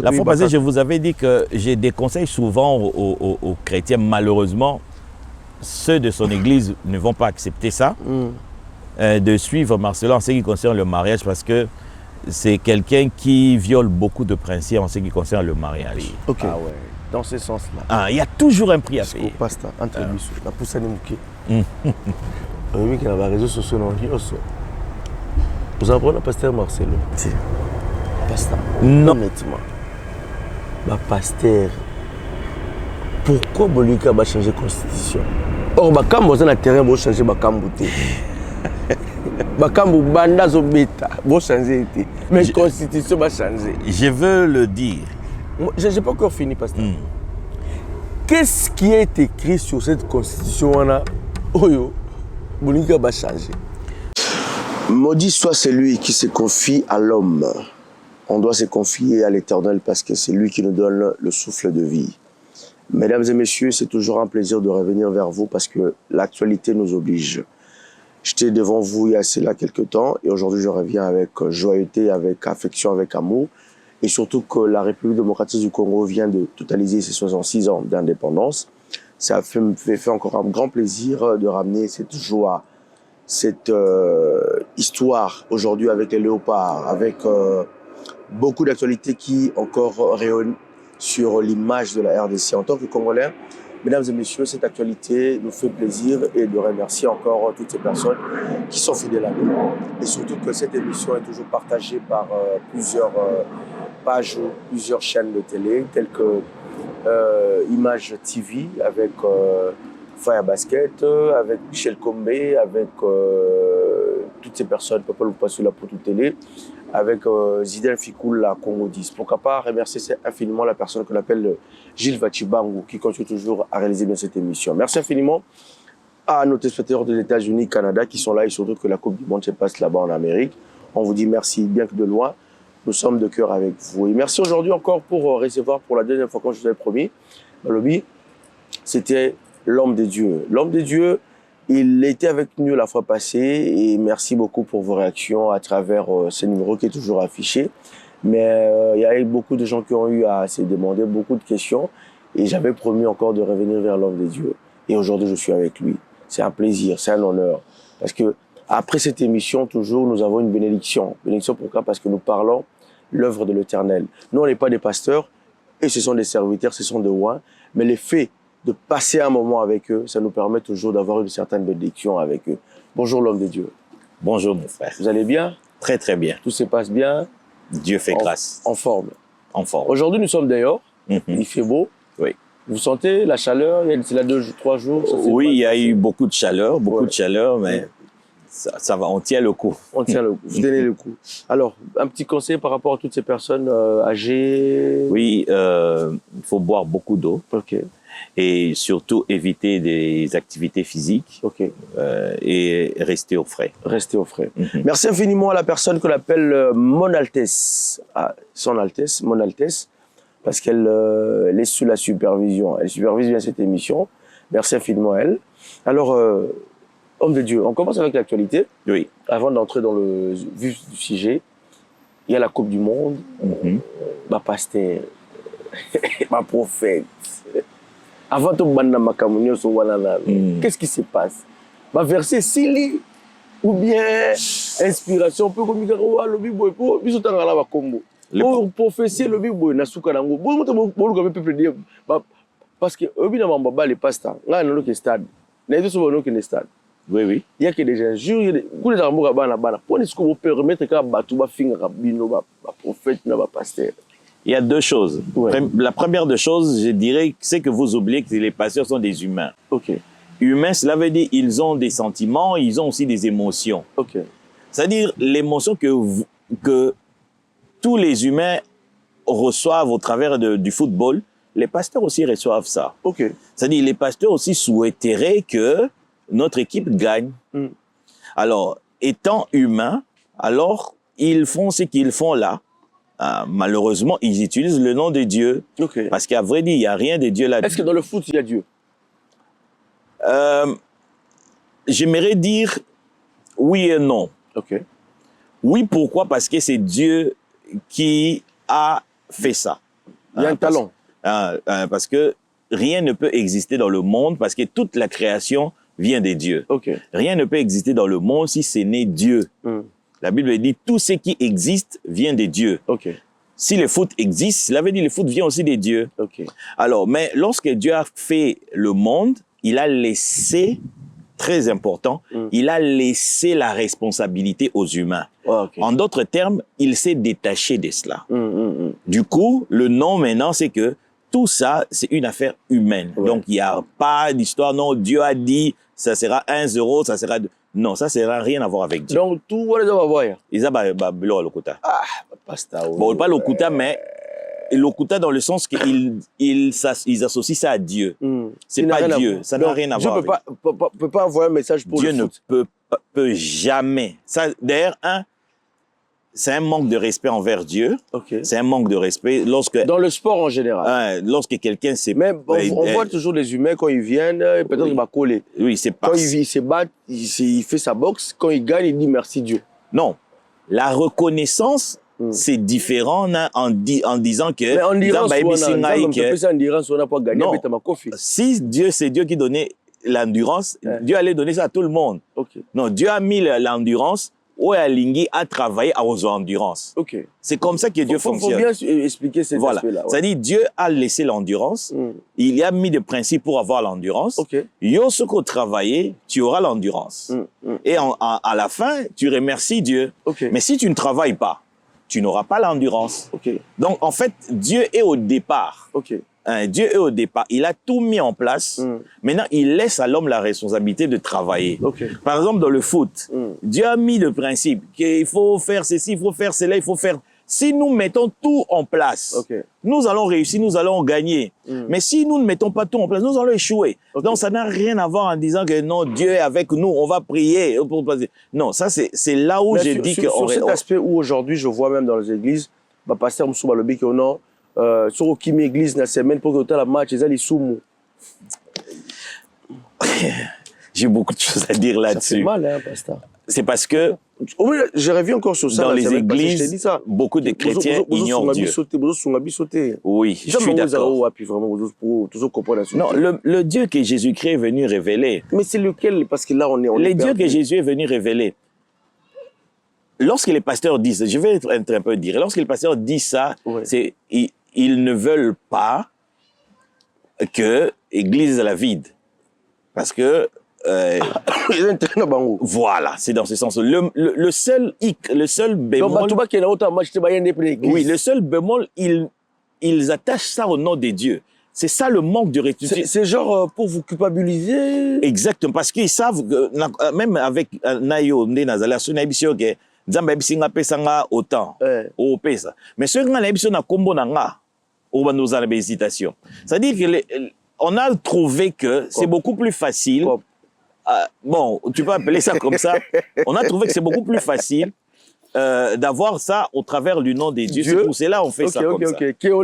La fois passée, je vous avais dit que j'ai des conseils souvent aux chrétiens. Malheureusement, ceux de son église ne vont pas accepter ça, de suivre Marcelo en ce qui concerne le mariage, parce que c'est quelqu'un qui viole beaucoup de principes en ce qui concerne le mariage. Ok. Ah ouais. Dans ce sens-là. Ah, il y a toujours un prix à payer. Pasta, entre la pousse animouké. Oui, qui a les réseaux sociaux, vous apprenez le pasteur Marcelo. Si. Pasteur. Non. Honnêtement. Ma pasteur. Pourquoi Bolika va changer de constitution? Or, Bakam, vous avez un terrain pour changer Bakam Bouté. Bakam Banda Zobeta, vous changer. Mais la constitution va changer. Je veux le dire. Je n'ai pas encore fini, pasteur. Qu'est-ce qui est écrit sur cette constitution-là? Oyo, Bolika va changer. Maudit soit celui qui se confie à l'homme. On doit se confier à l'Éternel parce que c'est lui qui nous donne le souffle de vie. Mesdames et messieurs, c'est toujours un plaisir de revenir vers vous parce que l'actualité nous oblige. J'étais devant vous il y a cela quelques temps et aujourd'hui je reviens avec joyeuté, avec affection, avec amour et surtout que la République démocratique du Congo vient de totaliser ses 66 ans d'indépendance. Ça me fait encore un grand plaisir de ramener cette joie, cette histoire aujourd'hui avec les léopards, avec beaucoup d'actualités qui encore rayonnent sur l'image de la RDC. En tant que Congolais, mesdames et messieurs, cette actualité nous fait plaisir et de remercier encore toutes ces personnes qui sont fidèles à nous. Et surtout que cette émission est toujours partagée par plusieurs pages, plusieurs chaînes de télé, telles que Image TV avec Fire Basket, avec Michel Kombe, avec toutes ces personnes, Papa Loupa sur la Potou Télé, avec Zidane Fikoul, la Congo 10. Pourquoi pas remercier infiniment la personne qu'on appelle Gilles Vachibangu, qui continue toujours à réaliser bien cette émission. Merci infiniment à nos téléspectateurs des États-Unis, Canada, qui sont là et surtout que la Coupe du Monde se passe là-bas en Amérique. On vous dit merci, bien que de loin. Nous sommes de cœur avec vous. Et merci aujourd'hui encore pour recevoir pour la deuxième fois, comme je vous avais promis, le lobby, c'était l'homme de Dieu. L'homme de Dieu, il était avec nous la fois passée et merci beaucoup pour vos réactions à travers ce numéro qui est toujours affiché. Mais il y a eu beaucoup de gens qui ont eu à se demander beaucoup de questions et j'avais promis encore de revenir vers l'homme de Dieu. Et aujourd'hui, je suis avec lui. C'est un plaisir, c'est un honneur. Parce que après cette émission, toujours, nous avons une bénédiction. Bénédiction pourquoi? Parce que nous parlons l'œuvre de l'Éternel. Nous, on n'est pas des pasteurs et ce sont des serviteurs, ce sont des rois. Mais le fait de passer un moment avec eux, ça nous permet toujours d'avoir une certaine bénédiction avec eux. Bonjour l'homme de Dieu. Bonjour mon frère. Vous allez bien? Très très bien. Tout se passe bien? Dieu fait grâce. En forme. En forme. Aujourd'hui, nous sommes dehors. Il fait beau. Oui. Vous sentez la chaleur? C'est là 2-3 jours? Oui, il y a eu beaucoup de chaleur, mais ça va, on tient le coup. On tient le coup, vous tenez le coup. Alors, un petit conseil par rapport à toutes ces personnes âgées? Oui, il faut boire beaucoup d'eau. Ok. Et surtout éviter des activités physiques. Ok. Et rester au frais. Rester au frais. Merci infiniment à la personne qu'on appelle Mon Altesse. Ah, Son Altesse, Mon Altesse, parce qu'elle est sous la supervision. Elle supervise bien cette émission. Merci infiniment à elle. Alors, homme de Dieu, on commence avec l'actualité. Oui. Avant d'entrer dans le vif du sujet, il y a la Coupe du Monde, ma pasteur, ma prophète. Avant de qu'est-ce qui se passe? Ma verset Sili ou bien inspiration peu comme le Bible pour bisotanga la Congo. Pour prophétie le Bible na suka nango. Bon peuple dire parce que obina mamba les pasteurs. Nga na le stade. Na itu sobo no ke stade. Oui oui. Il y a que des gens jure ku les amour bana bana. Pour ce que vous permettre ka batu ba finga ka bino ba prophète na ba pasteur. Il y a deux choses. Ouais. La première des choses, je dirais, c'est que vous oubliez que les pasteurs sont des humains. Ok. Humains, cela veut dire qu'ils ont des sentiments, ils ont aussi des émotions. Ok. C'est-à-dire l'émotion que tous les humains reçoivent au travers du football, les pasteurs aussi reçoivent ça. Ok. C'est-à-dire les pasteurs aussi souhaiteraient que notre équipe gagne. Alors, étant humains, alors ils font ce qu'ils font là. Malheureusement, ils utilisent le nom de Dieu. Okay. Parce qu'à vrai dire, il n'y a rien de Dieu là-dedans. Est-ce que dans le foot, il y a Dieu? J'aimerais dire oui et non. Okay. Oui, pourquoi? Parce que c'est Dieu qui a fait ça. Il y a un talent. Parce que rien ne peut exister dans le monde parce que toute la création vient des dieux. Okay. Rien ne peut exister dans le monde si ce n'est Dieu. La Bible dit tout ce qui existe vient des dieux. Okay. Si le foot existe, cela veut dire que le foot vient aussi des dieux. Okay. Alors, mais lorsque Dieu a fait le monde, il a laissé, très important, il a laissé la responsabilité aux humains. Okay. En d'autres termes, il s'est détaché de cela. Du coup, le nom maintenant, c'est que tout ça, c'est une affaire humaine. Ouais. Donc, il n'y a pas d'histoire, non, Dieu a dit, ça sera 1 euro, ça sera... Non, ça n'a rien à voir avec Dieu. Donc, tout, on va voir. Ils ont lokuta. Ah, pasta. Bon, pas lokuta, mais lokuta dans le sens qu'ils associent ça à Dieu. C'est pas Dieu, ça n'a rien à voir avec Dieu ne peut pas envoyer un message pour Dieu le foot. Dieu ne peut jamais. D'ailleurs, c'est un manque de respect envers Dieu. Okay. C'est un manque de respect lorsque... Dans le sport en général. Lorsque quelqu'un s'est... Mais on voit toujours les humains, quand ils viennent, peut-être qu'il va coller. Oui, c'est pas... Quand il se bat, il fait sa boxe. Quand il gagne, il dit merci Dieu. Non. La reconnaissance, c'est différent en disant que... Mais en Iran, on n'a pas gagné. Si Dieu, c'est Dieu qui donnait l'endurance, Dieu allait donner ça à tout le monde. Okay. Non, Dieu a mis l'endurance... Oyalingi a travaillé à vos endurances. Okay. C'est comme ça que Dieu fonctionne. Il faut bien expliquer cet aspect-là. Ouais. C'est-à-dire, Dieu a laissé l'endurance. Il y a mis des principes pour avoir l'endurance. Yosoko travailler, tu auras l'endurance. Et à la fin, tu remercies Dieu. Mais si tu ne travailles pas, tu n'auras pas l'endurance. Donc, en fait, Dieu est au départ. Dieu est au départ. Il a tout mis en place. Maintenant, il laisse à l'homme la responsabilité de travailler. Par exemple, dans le foot, Dieu a mis le principe qu'il faut faire ceci, il faut faire cela, il faut faire... Si nous mettons tout en place, nous allons réussir, nous allons gagner. Mais si nous ne mettons pas tout en place, nous allons échouer. Donc, ça n'a rien à voir en disant que non, Dieu est avec nous, on va prier. Non, ça, c'est là où j'ai dit que... Sur cet aspect où aujourd'hui, je vois même dans les églises, pasteur Moussou Balobi qui est au nord, sur aucune église la semaine pour que tu aies la match, ils sont J'ai beaucoup de choses à dire là-dessus. Ça fait mal, hein, pasteur. C'est parce que j'ai revu encore sur ça. Dans les églises, beaucoup de chrétiens ignorent Dieu. Oui, je suis d'accord. Non, le Dieu que Jésus-Christ est venu révéler. Mais c'est lequel? Parce que là, on est le Dieu que Jésus est venu révéler. Lorsque les pasteurs disent, je vais être un peu dire, lorsque les pasteurs disent ça, c'est ils ne veulent pas que l'Église la vide. Parce que voilà, c'est dans ce sens. Le seul bémol... Oui, le seul bémol, ils attachent ça au nom de Dieu. C'est ça le manque de restitution. C'est genre pour vous culpabiliser. Exactement, parce qu'ils savent que même avec Nayo, autant au pesa. Mais ceux qui ont l'habitude na combo nanga, au nous a l'hésitation. C'est-à-dire que on a trouvé que c'est beaucoup plus facile. Bon, tu peux appeler ça comme ça. On a trouvé que c'est beaucoup plus facile d'avoir ça au travers du nom de Dieu. C'est pour cela qu'on fait ça comme ça.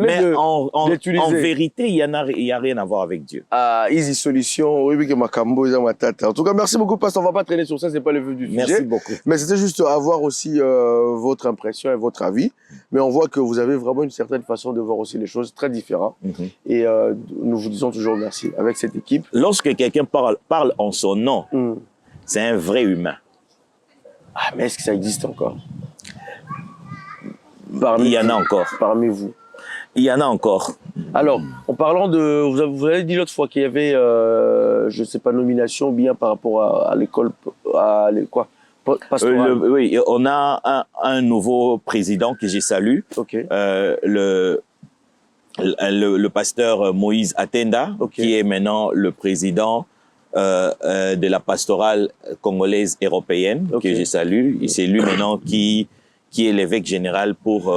Mais en vérité, il n'y a rien à voir avec Dieu. Ah, easy solution. Oui, que Makambo, en tout cas, merci beaucoup, parce qu'on ne va pas traîner sur ça, c'est pas le vœu du sujet. Merci beaucoup. Mais c'était juste avoir aussi votre impression et votre avis. Mais on voit que vous avez vraiment une certaine façon de voir aussi les choses très différentes. Et nous vous disons toujours merci avec cette équipe. Lorsque quelqu'un parle en son nom, c'est un vrai humain. Ah, mais est-ce que ça existe encore? Il y en a encore. Parmi vous. Il y en a encore. Alors, en parlant de... Vous avez dit l'autre fois qu'il y avait, je ne sais pas, nomination bien par rapport à l'école... pastorale. Oui, on a un nouveau président que j'ai salué. Le pasteur Moïse Atenda, qui est maintenant le président de la pastorale congolaise européenne, que j'ai salué. C'est lui maintenant qui est l'évêque général pour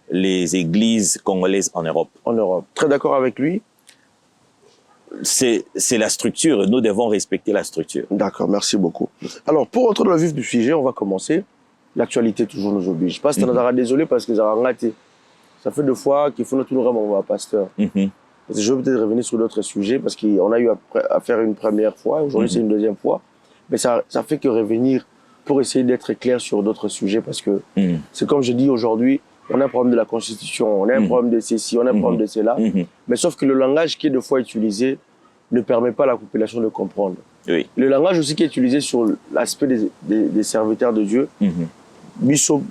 les églises congolaises en Europe. En Europe. Très d'accord avec lui. C'est la structure. Nous devons respecter la structure. D'accord, merci beaucoup. Alors, pour entrer dans le vif du sujet, on va commencer. L'actualité toujours nous oblige. Je pense que nous désolé parce que ça a raté. Ça fait 2 fois qu'il faut nous voir pasteur. Je vais peut-être revenir sur d'autres sujets parce qu'on a eu à faire une première fois. Aujourd'hui, c'est une deuxième fois. Mais ça fait que revenir pour essayer d'être clair sur d'autres sujets parce que c'est comme je dis aujourd'hui, on a un problème de la Constitution, on a un problème de ceci, on a un problème de cela. Mais sauf que le langage qui est deux fois utilisé ne permet pas à la population de comprendre. Oui. Le langage aussi qui est utilisé sur l'aspect des serviteurs de Dieu, biso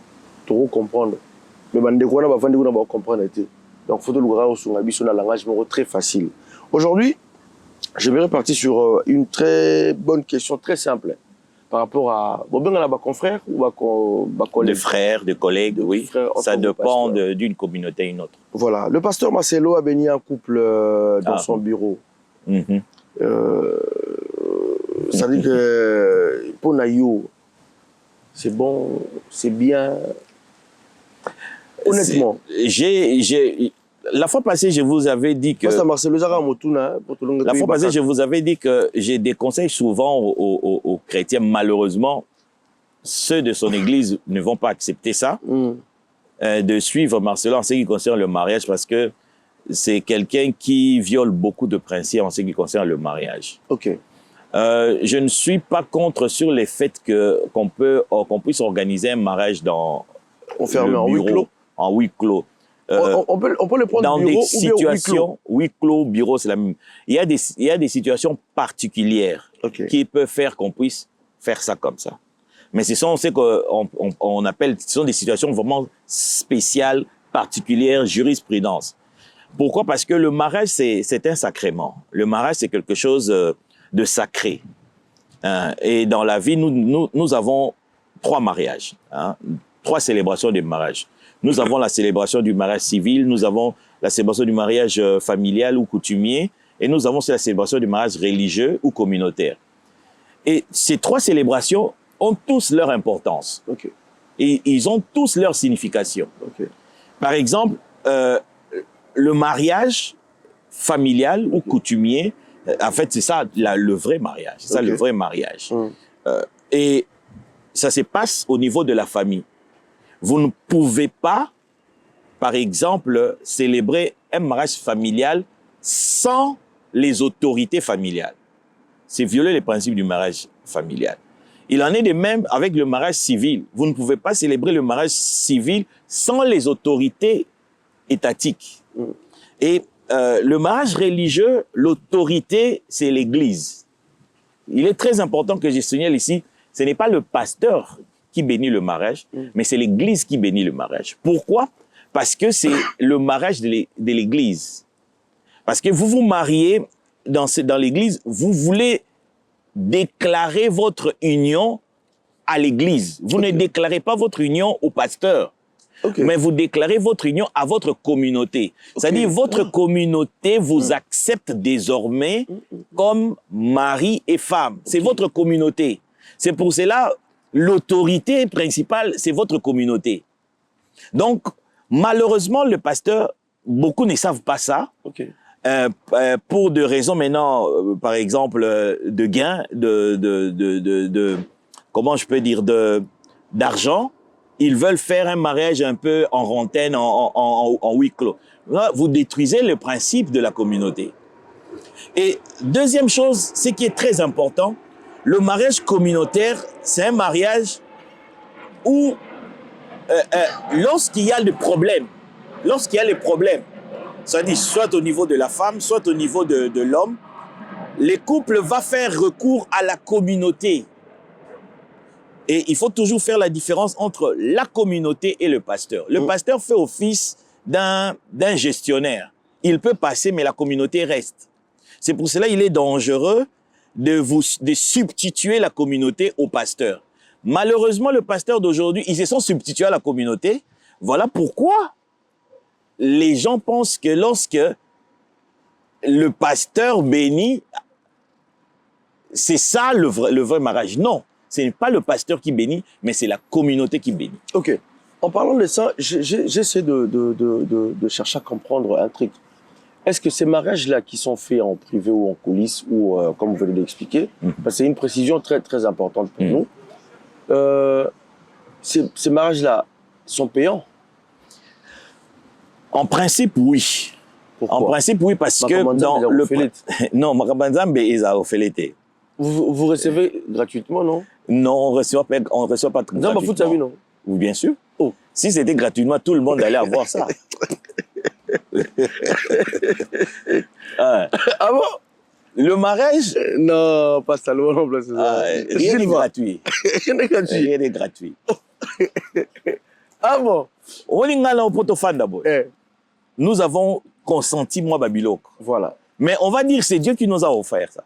toro comprendre. Mais bandeko na bavandi kuna ba comprendre été. Donc faut le voir sur un biso na langage très facile. Aujourd'hui, je vais repartir sur une très bonne question très simple par rapport à confrères ou des frères, des collègues, oui. Frères, ça dépend d'une communauté à une autre. Voilà. Le pasteur Marcelo a béni un couple dans son bureau. Ça dit que pour Nayo, c'est bon, c'est bien. Honnêtement. La fois passée, je vous avais dit que... La fois passée, je vous avais dit que j'ai des conseils souvent aux chrétiens. Malheureusement, ceux de son église ne vont pas accepter ça, de suivre Marcelo en ce qui concerne le mariage, parce que c'est quelqu'un qui viole beaucoup de principes en ce qui concerne le mariage. Ok. Je ne suis pas contre sur les faits qu'on puisse organiser un mariage dans en huis clos. On peut le prendre dans bureau des situations, huis clos, bureau, c'est la même. Il y a des situations particulières qui peuvent faire qu'on puisse faire ça comme ça. Mais ce sont ce qu'on appelle, ce sont des situations vraiment spéciales, particulières, jurisprudence. Pourquoi? Parce que le mariage, c'est un sacrement. Le mariage, c'est quelque chose de sacré. Et dans la vie, nous avons 3 mariages, 3 célébrations de mariage. Nous avons la célébration du mariage civil, nous avons la célébration du mariage familial ou coutumier, et nous avons la célébration du mariage religieux ou communautaire. Et ces 3 célébrations ont tous leur importance. Et ils ont tous leur signification. Par exemple, le mariage familial ou coutumier, en fait, c'est ça le vrai mariage. C'est ça le vrai mariage. Et ça se passe au niveau de la famille. Vous ne pouvez pas, par exemple, célébrer un mariage familial sans les autorités familiales. C'est violer les principes du mariage familial. Il en est de même avec le mariage civil. Vous ne pouvez pas célébrer le mariage civil sans les autorités étatiques. Et le mariage religieux, l'autorité, c'est l'Église. Il est très important que je signale ici, ce n'est pas le pasteur qui bénit le mariage, mais c'est l'Église qui bénit le mariage. Pourquoi? Parce que c'est le mariage de l'Église. Parce que vous vous mariez dans l'Église, vous voulez déclarer votre union à l'Église. Vous ne déclarez pas votre union au pasteur, mais vous déclarez votre union à votre communauté. C'est-à-dire votre communauté vous accepte désormais comme mari et femme. C'est votre communauté. C'est pour cela l'autorité principale, c'est votre communauté. Donc, malheureusement, le pasteur, beaucoup ne savent pas ça. Pour des raisons maintenant, par exemple, de gain, comment je peux dire, d'argent, ils veulent faire un mariage un peu en rantaine, en huis clos. Là, vous détruisez le principe de la communauté. Et deuxième chose, ce qui est très important, le mariage communautaire, c'est un mariage où, lorsqu'il y a des problèmes, c'est-à-dire soit au niveau de la femme, soit au niveau de l'homme, les couples vont faire recours à la communauté. Et il faut toujours faire la différence entre la communauté et le pasteur. Le pasteur fait office d'un gestionnaire. Il peut passer, mais la communauté reste. C'est pour cela qu'il est dangereux de substituer la communauté au pasteur. Malheureusement, le pasteur d'aujourd'hui, ils se sont substitués à la communauté. Voilà pourquoi les gens pensent que lorsque le pasteur bénit, c'est ça le vrai mariage. Non, ce n'est pas le pasteur qui bénit, mais c'est la communauté qui bénit. Ok. En parlant de ça, j'essaie de chercher à comprendre un truc. Est-ce que ces mariages-là qui sont faits en privé ou en coulisses, ou comme vous venez d'expliquer, parce que c'est une précision très, très importante pour nous, ces mariages-là sont payants? En principe, oui. Pourquoi? En principe, oui, parce que dans le... Non, vous recevez gratuitement, non? Non, on ne reçoit pas gratuitement. Non, bien sûr. Oh. Si c'était gratuitement, tout le monde allait avoir ça. Ah bon? Le mariage, Non, pas ça, non, c'est ça. rien n'est gratuit. Rien n'est gratuit. Rien n'est gratuit. Ah bon? Nous avons consenti, moi, Babilok. Voilà. Mais on va dire que c'est Dieu qui nous a offert ça.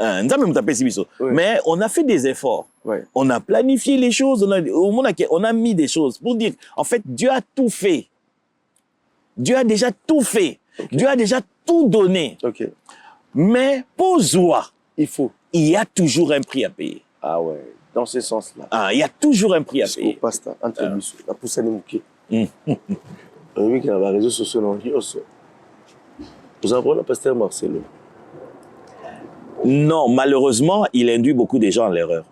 Oui. Mais on a fait des efforts. Oui. On a planifié les choses. On a mis des choses pour dire, en fait, Dieu a tout fait. Dieu a déjà tout fait. Okay. Dieu a déjà tout donné. Okay. Mais pour Zoua, il y a toujours un prix à payer. Ah ouais, dans ce sens-là. Ah, il y a toujours un prix à payer. Pasta, entre la poussée de Mouké. On a vu qu'il y a des réseaux sociaux dans le aussi. Vous avez le pasteur Marcelo? Non, malheureusement, il induit beaucoup de gens en l'erreur.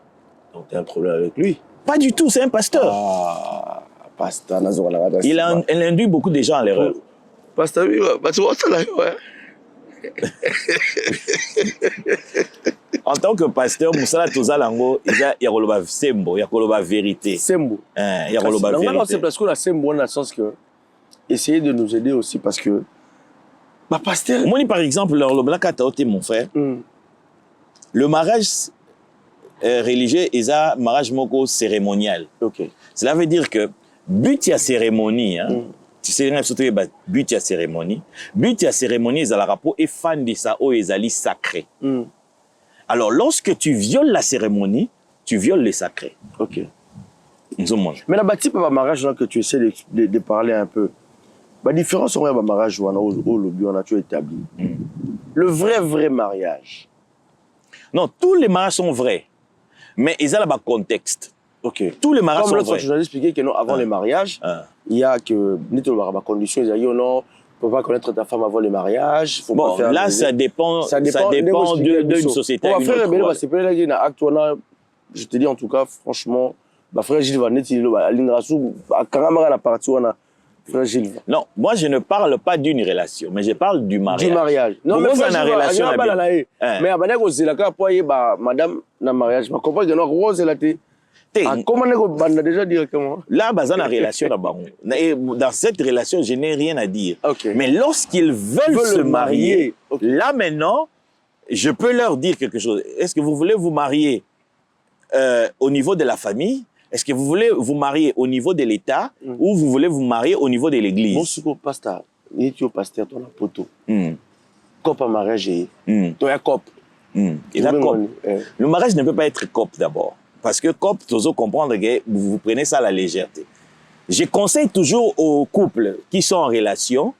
Donc, il y a un problème avec lui? Pas du tout, c'est un pasteur. Ah, pasteur, il induit beaucoup de gens en l'erreur. Pasteur, oui, tu vois ça là, ouais. En tant que pasteur, Moussala Tozalango, il y a le sembo, il y a le vérité. Sembo. Il y a le vérité. Non, c'est parce qu'on a sembo dans le sens que essayer de nous aider aussi parce que ma pasteur. Moi, par exemple, le Blakata, mon frère, le mariage religieux est un mariage moko cérémonial. Okay. Cela veut dire que but ya cérémonie, tu sais but ya cérémonie, est à la rapport et fan de ça ou ezali sacré. Alors lorsque tu violes la cérémonie, tu violes le sacré. OK. Mais la bâtie par mariage que tu essaies de parler un peu. La différence entre le mariage ou le bio on a toujours établi. Le vrai mariage. Non, tous les mariages sont vrais. Mais ils ont un contexte. Okay. Tous les mariages sont vrais. Comme l'autre, je vous ai expliqué que non, avant les mariages, il y a que la condition, il y a non, tu ne peux pas connaître ta femme avant le mariage. Faut bon, pas faire là, ça dépend d'une société à une autre. Je te dis en tout cas, franchement, frère Gilles va net, non, moi je ne parle pas d'une relation, mais je parle du mariage. Du mariage. Non, mais c'est une relation. Mais madame, na mariage, ma compagne de notre rose, elle a été. Comment on a déjà directement? Là, dans la relation, dans cette relation, je n'ai rien à dire. Okay. Mais lorsqu'ils veulent se marier, là maintenant, je peux leur dire quelque chose. Est-ce que vous voulez vous marier au niveau de la famille? Est-ce que vous voulez vous marier au niveau de l'État ou vous voulez vous marier au niveau de l'Église? Bon, c'est quoi, pasteur? Il est pasteur, ton poteau. Cop à mariage, toi, un cop. Le mariage ne peut pas être cop d'abord. Parce que cop, tu dois comprendre que vous prenez ça à la légèreté. Je conseille toujours aux couples qui sont en relation,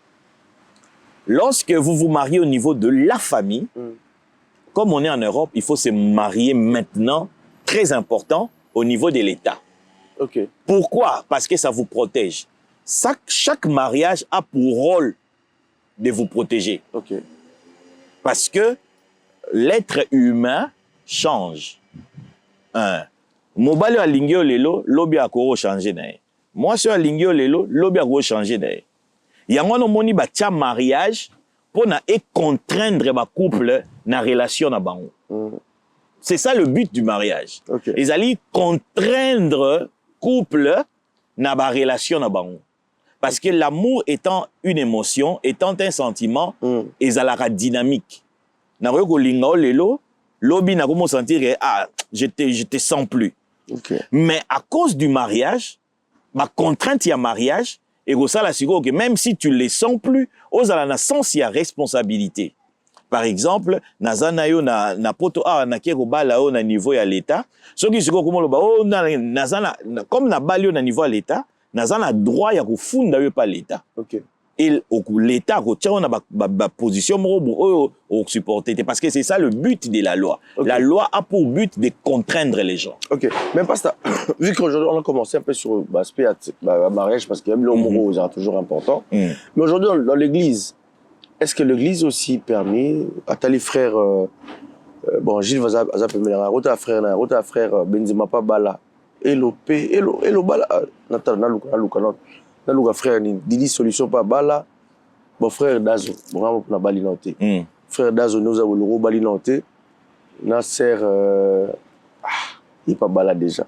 lorsque vous vous mariez au niveau de la famille, comme on est en Europe, il faut se marier maintenant, très important, au niveau de l'État. Okay. Pourquoi? Parce que ça vous protège. Chaque mariage a pour rôle de vous protéger. Okay. Parce que l'être humain change. Mobile a lingio lelo, lobi a koro changer nae. Moi sur lingio lelo, lobi a koro changer nae. Yango no moni ba tia mariage pour na et contraindre ba couple na relation na bango. C'est ça le but du mariage. Okay. Ils allaient contraindre couple na ba relation na bango. Parce que l'amour étant une émotion, étant un sentiment, ils allaient dynamique. Na ko lingao lelo, lobi na ko sentir que je te sens plus. Okay. Mais à cause du mariage, ma contrainte il y a mariage et ça la que même si tu les sens plus, aux à la sens il y a responsabilité. Par exemple, nazana yo na poto na keko bala na niveau ya l'état, ce qui se comme le nazana comme na balio na niveau à l'état, nazana droit ya ko funda yo pas l'état. OK. Et l'État a position au supporter parce que c'est ça le but de la loi. Okay. La loi a pour but de contraindre les gens. OK. Mais pas ça. Vu qu'aujourd'hui on a commencé un peu sur l'aspect mariage parce que l'amour est toujours important. Mais aujourd'hui dans l'église, est-ce que l'église aussi permet à les frères bon Gilles va appeler un frère Benzema pas bala hello bala na frère Didi solution pas bala bon frère Dazo vraiment na bali noté frère Dazo nous avons le bali noté na sœur il pas bala déjà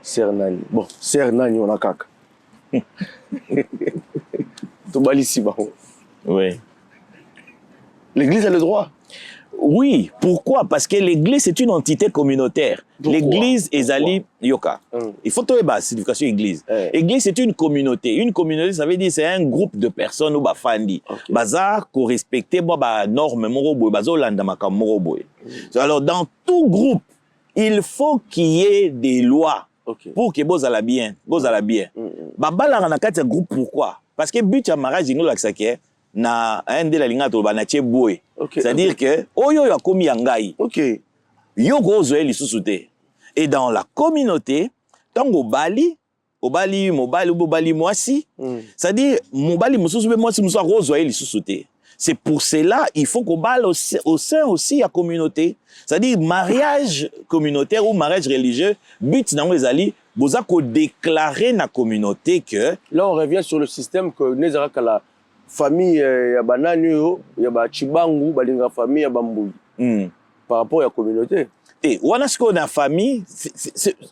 sœur Nani bon sœur Nani on a kaka Oui. L'église a le droit. Oui, pourquoi? Parce que l'église c'est une entité communautaire. L'église ezali yoka. Il faut trouver la signification église. Église c'est une communauté. Une communauté ça veut dire c'est un groupe de personnes ou bafandi. Baza ko respecter ba norme moko boy, bazo landa makamoko boy. Alors dans tout groupe, il faut qu'il y ait des lois pour que bozala bien, bozala bien. Babala na kati groupe pourquoi? Parce que but ya mariage nous l'axaké na un de la ligne to banache boy. C'est-à-dire que oyo ya komi yangai. Yo go zoeli susute. Et dans la communauté, tango bali mobali ou bali moisi, c'est-à-dire mobali mususu be moisi mususu go zoeli susute. C'est pour cela il faut qu'on balle au sein aussi à communauté. C'est-à-dire mariage communautaire ou mariage religieux, but nango ezali boza ko déclarer na communauté que là on revient sur le système que nezara kala famille ya banani ya ba chibangu balinga famille ya bambui par rapport à la communauté. Et on a ce qu'on a famille,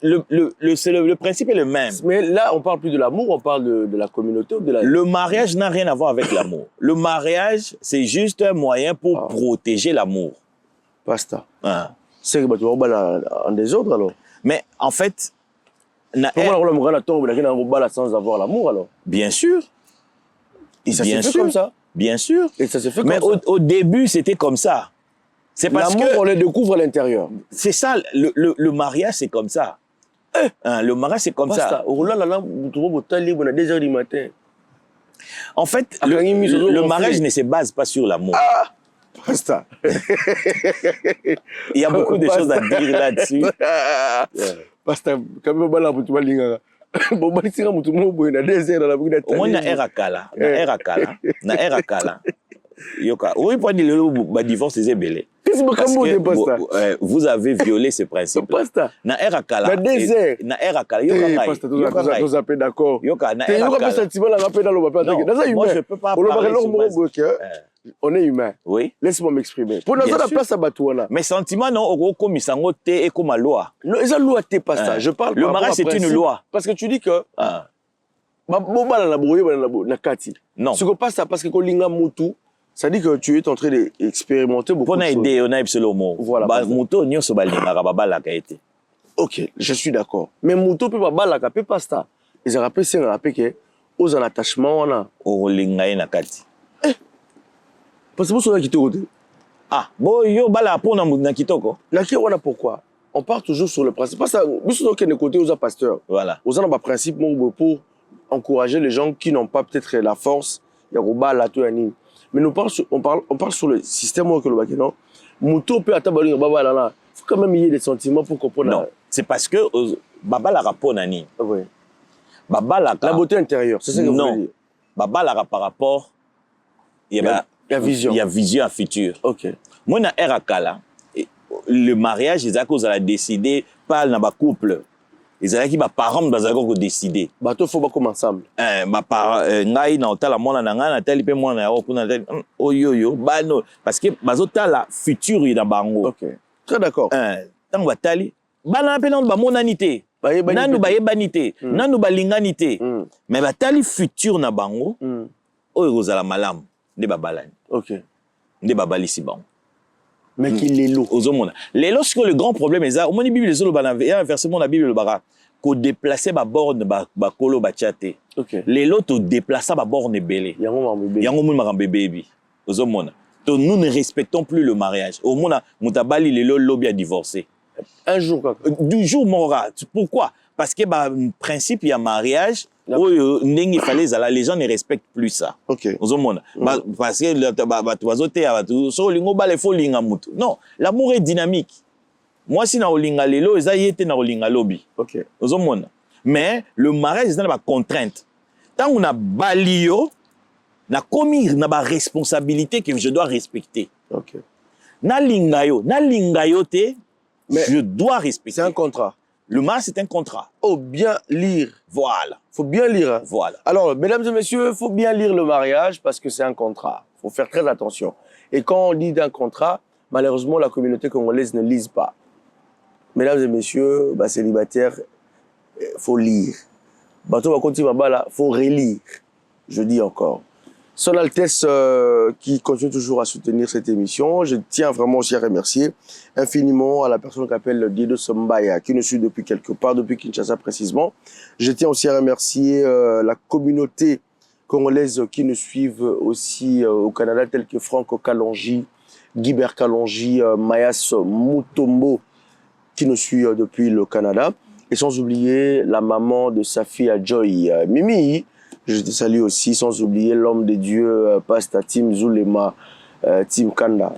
le principe est le même. Mais là on parle plus de l'amour, on parle de la communauté ou de la... Le mariage n'a rien à voir avec l'amour. Le mariage c'est juste un moyen pour protéger l'amour. Basta. C'est que tu vas en désordre alors. Mais en fait sans avoir l'amour alors. Bien sûr. Et ça s'est fait comme ça. Bien sûr. Et ça s'est fait comme ça. Mais au début, c'était comme ça. C'est parce que... L'amour, on le découvre à l'intérieur. C'est ça, le mariage, c'est comme ça. Le mariage, c'est comme ça. On a 2h du matin. En fait, le mariage ne se base pas sur l'amour. Basta. Il y a beaucoup de choses à dire là-dessus. Basta. Quand même, bon ba singa mutu mo boy na désert na buki na tali. Au moins na era kala. Yoka. Oui pour dire le ba divorce c'est belé. Qu'est-ce que vous avez violé ce principe. Basta. Na era kala. Na désert. Na era kala. Yoka. Basta tous appelés d'accord. Yoka na era kala. Yoka sentiment la rappel dans le papier. Moi je peux pas parler. On est humain. Oui. Laisse-moi m'exprimer. Pour nous la place à Batouana. Mes sentiments non au komisango te et comme loi. Non, ils ont loi te pas ça. Je parle. Le mariage c'est une loi. Parce que tu dis que non. Ce que passe ça parce que kolinga mutu, ça dit que tu es en train d'expérimenter beaucoup de choses. On a absolument. Voilà. Mutu nyo so balinga baba la kaete. OK, je suis d'accord. Mais mutu peut pas la kapé pas ça. Ils ont rappelé c'est un rappel que aux en attachement on a au linga na kati. Parce que vous savez qui te bon, yo bala pona na kitoko. La qui on a pourquoi? On part toujours sur le principe. Parce que nous sommes de côté aux pasteurs. Voilà. Aux en principe pour encourager les gens qui n'ont pas peut-être la force. Il y a bala tout ani. Mais nous on parle sur le système que le bakino. Muto peut atabali baba là. Faut quand même y ait des sentiments pour comprendre. Non, c'est parce que baba la rapona ni. Oui. Baba la beauté intérieure, c'est ça que vous voulez dire. Baba la par rapport il y a vision. Il y a vision à futur. OK. Moi na era kala le mariage ils a décidé pas dans ba couple. Ils ont qui ba parents bazako décider. Bato faut pas comme ensemble. Ba par ngai na otala mona na ngana tali pe mona ya okuna oyoyo bano parce que bazotala futur na bango. OK. Très d'accord. Tant batali bana pe na ba monanité. Nanu ba yebanité, nanu ba linganité. Mais batali futur na bango. Oyo kozala malamu nde babalani. OK. Nde babalisi bango. Mais qui lelo ozomona. Lelo ce que le grand problème est ça, au moins Bible les olo bana et inversement la Bible le bara ko déplacer ba borne ba kolo ba tiate. OK. Lelo to déplacer ba borne belé. Yango mo makambe baby. Ozomona. To nous ne respectons plus le mariage. Au moins mutabali lelo lobby a divorcé. Un jour quoi. Du jour mora. Pourquoi? Parce que bah principe il y a mariage. Il fallait les gens ne respectent plus ça. OK. Parce que non, l'amour est dynamique. Moi si na olinga lelo eza yete na olinga lobi. OK. Mais le mariage c'est une contrainte. Tant on a balio na commis na ba responsabilité que je dois respecter. OK. Na lingayo te je dois respecter. C'est un contrat. Le mariage, c'est un contrat. Oh, bien lire. Voilà. Faut bien lire. Hein. Voilà. Alors, mesdames et messieurs, faut bien lire le mariage parce que c'est un contrat. Faut faire très attention. Et quand on dit d'un contrat, malheureusement, la communauté congolaise ne lise pas. Mesdames et messieurs, célibataires, faut lire. bateau va continuer là, faut relire. Je dis encore. Son Altesse qui continue toujours à soutenir cette émission. Je tiens vraiment aussi à remercier infiniment à la personne qui s'appelle Dido Sombaya, qui nous suit depuis quelque part, depuis Kinshasa précisément. Je tiens aussi à remercier la communauté congolaise qui nous suivent aussi au Canada, tels que Franco Kalonji, Guibert Kalonji, Mayas Mutombo, qui nous suit depuis le Canada. Et sans oublier la maman de sa fille Joy, Mimi. Je te salue aussi, sans oublier l'homme de Dieu, Pasta Tim Zulema, Tim Kanda.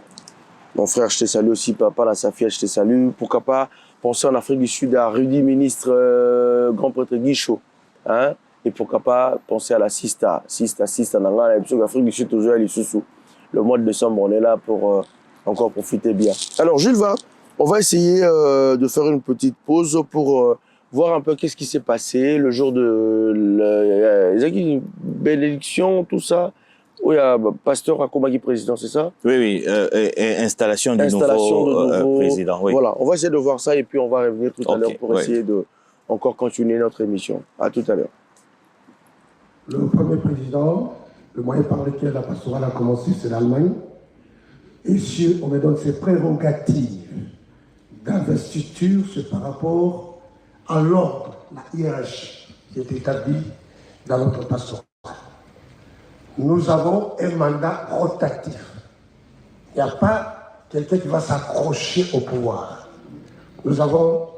Mon frère, je te salue aussi, papa, la Safia, je te salue. Pourquoi pas penser en Afrique du Sud à Rudy, ministre, grand prêtre Guichot. Hein? Et pourquoi pas penser à la Sista Nanga, l'Afrique du Sud, toujours à l'Issoussou. Le mois de décembre, on est là pour encore profiter bien. Alors, Jules, on va essayer de faire une petite pause pour voir un peu qu'est-ce qui s'est passé le jour de la bénédiction, tout ça. Où il y a Pasteur Akomagi président, c'est ça? Oui, installation du nouveau président. Oui. Voilà, on va essayer de voir ça et puis on va revenir tout à l'heure pour essayer de encore continuer notre émission. À tout à l'heure. Le premier président, le moyen par lequel la pastorale a commencé, c'est l'Allemagne. Et si on me donne ses prérogatives d'investiture, c'est par rapport à l'ordre, la hiérarchie qui est établie dans notre pastoral. Nous avons un mandat rotatif. Il n'y a pas quelqu'un qui va s'accrocher au pouvoir. Nous avons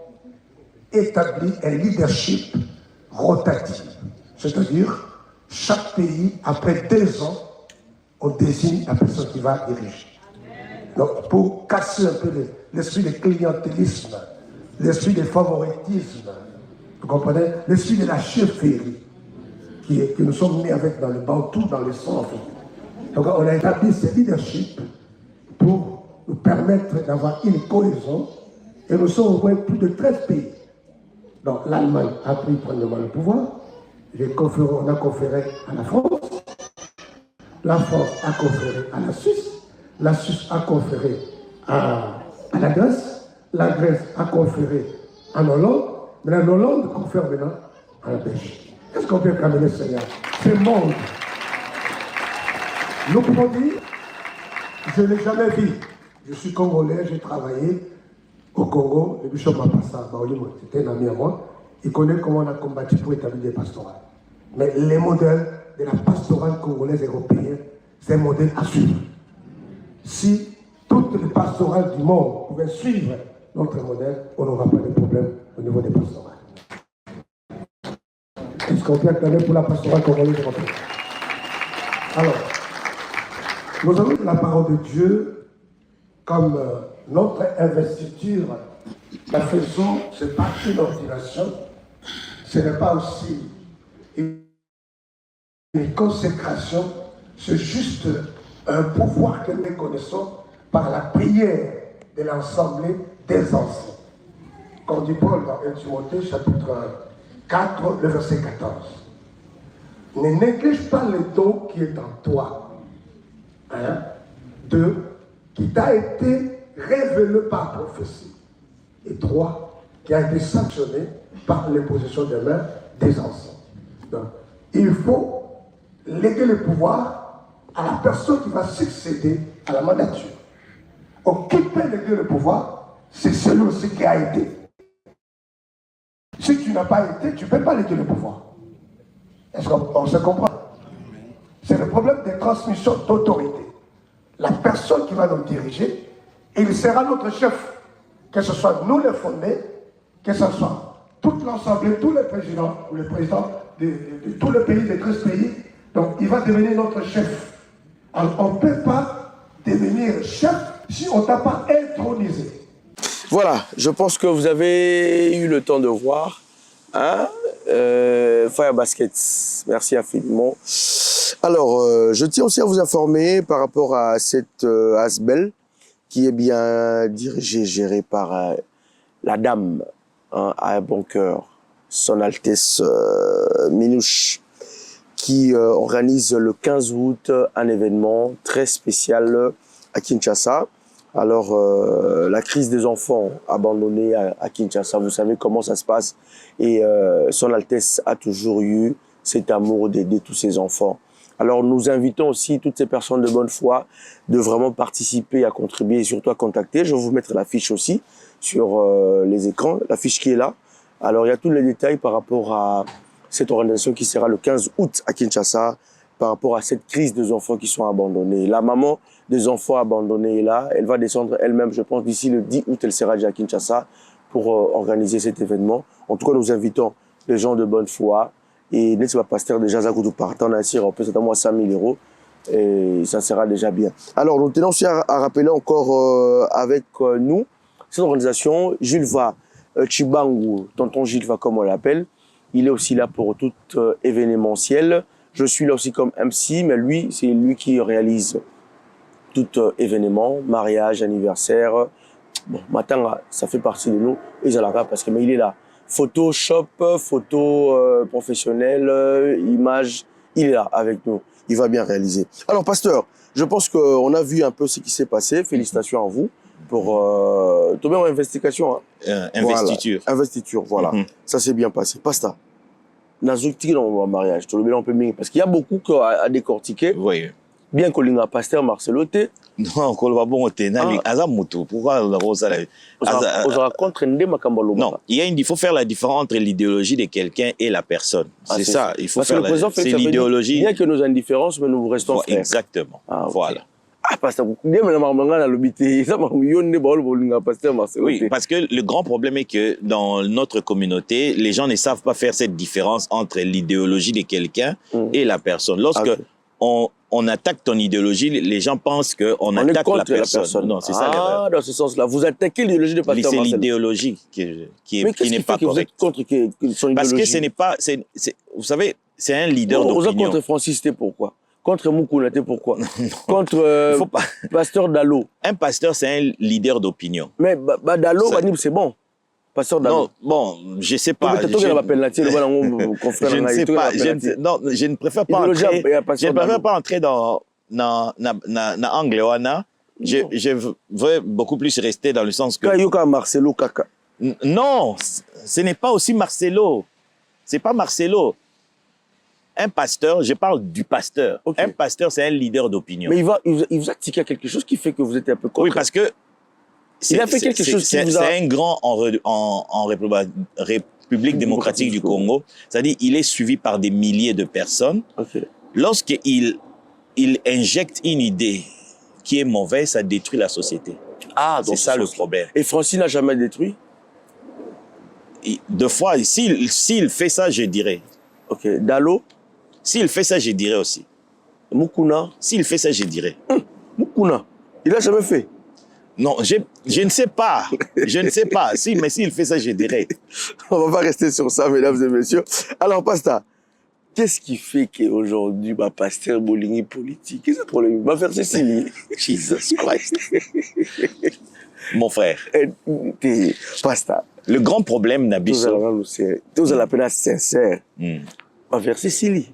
établi un leadership rotatif. C'est-à-dire, chaque pays, après 2 ans, on désigne la personne qui va diriger. Donc, pour casser un peu l'esprit de clientélisme, l'esprit de favoritisme, vous comprenez? L'esprit de la chefferie que nous sommes nés avec dans le Bantou, dans le sang. Donc on a établi ce leadership pour nous permettre d'avoir une cohésion et nous sommes au moins plus de 13 pays. Donc l'Allemagne a pris premièrement le pouvoir, on a conféré à la France a conféré à la Suisse a conféré à la Grèce a conféré en Hollande, mais la Hollande confère maintenant à la Belgique. Est-ce qu'on peut calmer le Seigneur? C'est monde. Nous pouvons dire, je ne l'ai jamais vu. Je suis congolais, j'ai travaillé au Congo, le bishop Mapassa, c'était un ami à moi. Il connaît comment on a combattu pour établir des pastorales. Mais les modèles de la pastorale congolaise européenne, c'est un modèle à suivre. Si toutes les pastorales du monde pouvaient suivre notre modèle, on n'aura pas de problème au niveau des pastorales. Est-ce qu'on peut acclamer pour la pastorale congolaise européenne? Alors, nous avons la parole de Dieu comme notre investiture. La faisons, ce n'est pas une ordination, ce n'est pas aussi une consécration, c'est juste un pouvoir que nous connaissons par la prière de l'Assemblée des anciens. Comme dit Paul dans 1 Timothée, chapitre 4, le verset 14. Ne néglige pas le don qui est en toi. 2, qui t'a été révélé par prophétie. Et 3, qui a été sanctionné par l'imposition des mains des anciens. Donc, il faut léguer le pouvoir à la personne qui va succéder à la mandature. Donc, qui peut léguer le pouvoir, c'est celui aussi qui a été. Si tu n'as pas été, tu ne peux pas léguer le pouvoir. Est-ce qu'on se comprend? C'est le problème des transmissions d'autorité. La personne qui va nous diriger, il sera notre chef. Que ce soit nous les fondés, que ce soit toute l'Assemblée, tous les présidents, ou les présidents de tous les pays, des 13 pays. Donc il va devenir notre chef. Alors on ne peut pas devenir chef si on ne t'a pas intronisé. Voilà, je pense que vous avez eu le temps de voir. Hein? Fire Baskets, merci infiniment. Alors, je tiens aussi à vous informer par rapport à cette Asbel qui est bien dirigée, gérée par la dame à un bon cœur, Son Altesse Minouche, qui organise le 15 août un événement très spécial à Kinshasa Alors, la crise des enfants abandonnés à Kinshasa, vous savez comment ça se passe. Et Son Altesse a toujours eu cet amour d'aider tous ces enfants. Alors, nous invitons aussi toutes ces personnes de bonne foi de vraiment participer, à contribuer et surtout à contacter. Je vais vous mettre la fiche aussi sur les écrans, la fiche qui est là. Alors, il y a tous les détails par rapport à cette organisation qui sera le 15 août à Kinshasa, par rapport à cette crise des enfants qui sont abandonnés. La maman des enfants abandonnés est là. Elle va descendre elle-même, je pense, d'ici le 10 août, elle sera déjà à Kinshasa pour organiser cet événement. En tout cas, nous invitons les gens de bonne foi. Et n'est-ce pas, pasteur déjà, Zakoudou partant ainsi, on peut certainement 5 000 euros. Et ça sera déjà bien. Alors, nous tenons aussi à rappeler encore avec nous, cette organisation, Jules Va, Chibangu, tonton Gilles Va comme on l'appelle. Il est aussi là pour tout événementiel. Je suis là aussi comme MC, mais lui, c'est lui qui réalise tout événement, mariage, anniversaire. Bon, maintenant, ça fait partie de nous. Et Zalaka, parce que mais il est là. Photoshop, photo professionnelle, image, il est là avec nous. Il va bien réaliser. Alors, pasteur, je pense qu'on a vu un peu ce qui s'est passé. Félicitations à vous pour tomber en investigation. Hein. Investiture. Voilà. Investiture, voilà. Ça s'est bien passé. Pasteur. Dans le mariage, parce qu'il y a beaucoup à décortiquer. Oui. Bien que le pasteur Marcelo T. Non, qu'on va bon au pourquoi on contre non, il faut faire la différence entre l'idéologie de quelqu'un et la personne. C'est ça, il faut faire c'est l'idéologie. Bien que nos indifférences, mais nous restons frères. Exactement. Voilà. Ah, pasteur, oui, parce que le grand problème est que dans notre communauté, les gens ne savent pas faire cette différence entre l'idéologie de quelqu'un et la personne. Lorsque on attaque ton idéologie, les gens pensent qu'on attaque la personne. Non, c'est ça l'erreur. Dans ce sens-là, vous attaquez l'idéologie de pasteur Marcel. C'est l'idéologie qui n'est pas correcte. Parce que ce n'est pas... vous savez, c'est un leader d'opinion. Contre Francis, c'était pourquoi? Contre Moukouna, pourquoi? Contre pasteur Dalo. Un pasteur, c'est un leader d'opinion. Mais Dalo, c'est bon. Pasteur Dalo. Non, bon, je ne sais pas. Je ne sais pas. Non, je ne préfère pas entrer. Je ne préfère pas entrer dans l'angle. Je veux beaucoup plus rester dans le sens que... Marcelo Kaka. Non, ce n'est pas aussi Marcelo. Ce n'est pas Marcelo. Un pasteur, je parle du pasteur. Okay. Un pasteur, c'est un leader d'opinion. Mais il vous a tiqué quelque chose qui fait que vous êtes un peu contre. Oui, parce que il a fait quelque chose qui vous a... C'est un grand en République démocratique du Congo. C'est-à-dire il est suivi par des milliers de personnes. Okay. Lorsqu'il injecte une idée qui est mauvaise, ça détruit la société. Ah, c'est ça le problème. Et Francis n'a jamais détruit? Deux fois, s'il fait ça, je dirais. Ok. Dalo? S'il fait ça, je dirais aussi. Moukouna? S'il fait ça, je dirais. Moukouna? Il n'a jamais fait? Non, je ne sais pas. Je ne sais pas. Mais s'il fait ça, je dirais. On ne va pas rester sur ça, mesdames et messieurs. Alors, pasteur, qu'est-ce qui fait qu'aujourd'hui, pasteur Boligny politique? Qu'est-ce que le problème? Va faire Cécilie. Jesus Christ. Mon frère. Pasteur. Le grand problème, Nabiso. Vous allez l'appeler sincère. Va faire Cécilie.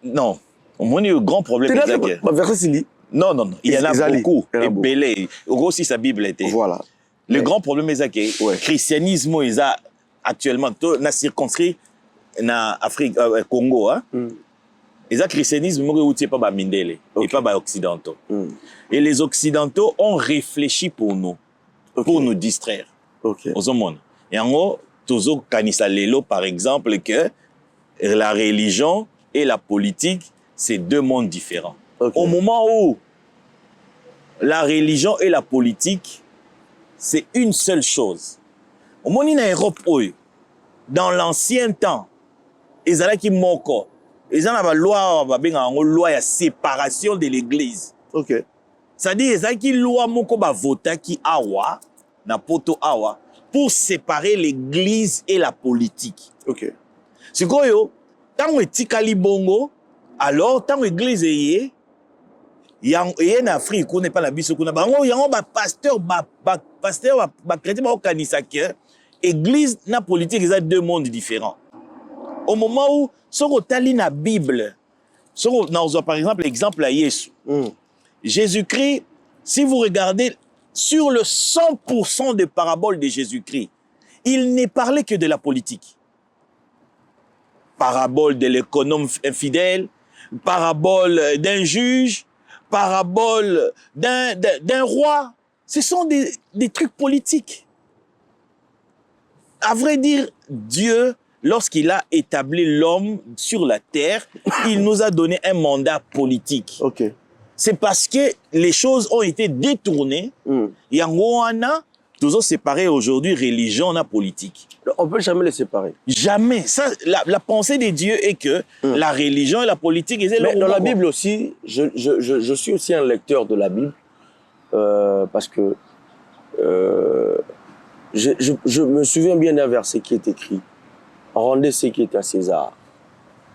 Non. Le grand problème. Va faire Cécilie. Non. Il y en a beaucoup. Et Belé. Aussi, sa Bible était. Voilà. Le grand problème est que le christianisme est actuellement circonscrit dans l'Afrique, Congo. Et le christianisme n'est pas mindele et pas occidentaux. Et les occidentaux ont réfléchi pour nous, pour nous distraire. Et en gros, Tozo Kanisa Lelo, par exemple, que la religion et la politique, c'est deux mondes différents. Au moment où la religion et la politique, c'est une seule chose. Au moment où en Europe, dans l'ancien temps, ils avaient qui moko, ils avaient une loi de séparation de l'église. C'est-à-dire ils avaient une loi moko ba vota qui awa na poto awa pour séparer l'église et la politique. C'est quoi yo? Tant que tikali bongo, alors tant que l'église est en Afrique, on n'est pas la biso, on a un pasteur, chrétien, kanisa que église na politique, ils ont deux mondes différents. Au moment où, si on a la Bible, si on a par exemple l'exemple à Jésus, Jésus-Christ Si vous regardez sur le 100% des paraboles de Jésus-Christ, il n'est parlé que de la politique. Parabole de l'économe infidèle, parabole d'un juge, parabole d'un roi. Ce sont des trucs politiques. À vrai dire, Dieu, lorsqu'il a établi l'homme sur la terre, il nous a donné un mandat politique. Ok. C'est parce que les choses ont été détournées. Yangoana, nous avons séparé aujourd'hui religion et politique. On ne peut jamais les séparer. Jamais. Ça, la pensée de Dieu est que la religion et la politique... Mais dans la Bible aussi, je suis aussi un lecteur de la Bible parce que je me souviens bien d'un verset qui est écrit. Rendez ce qui est à César.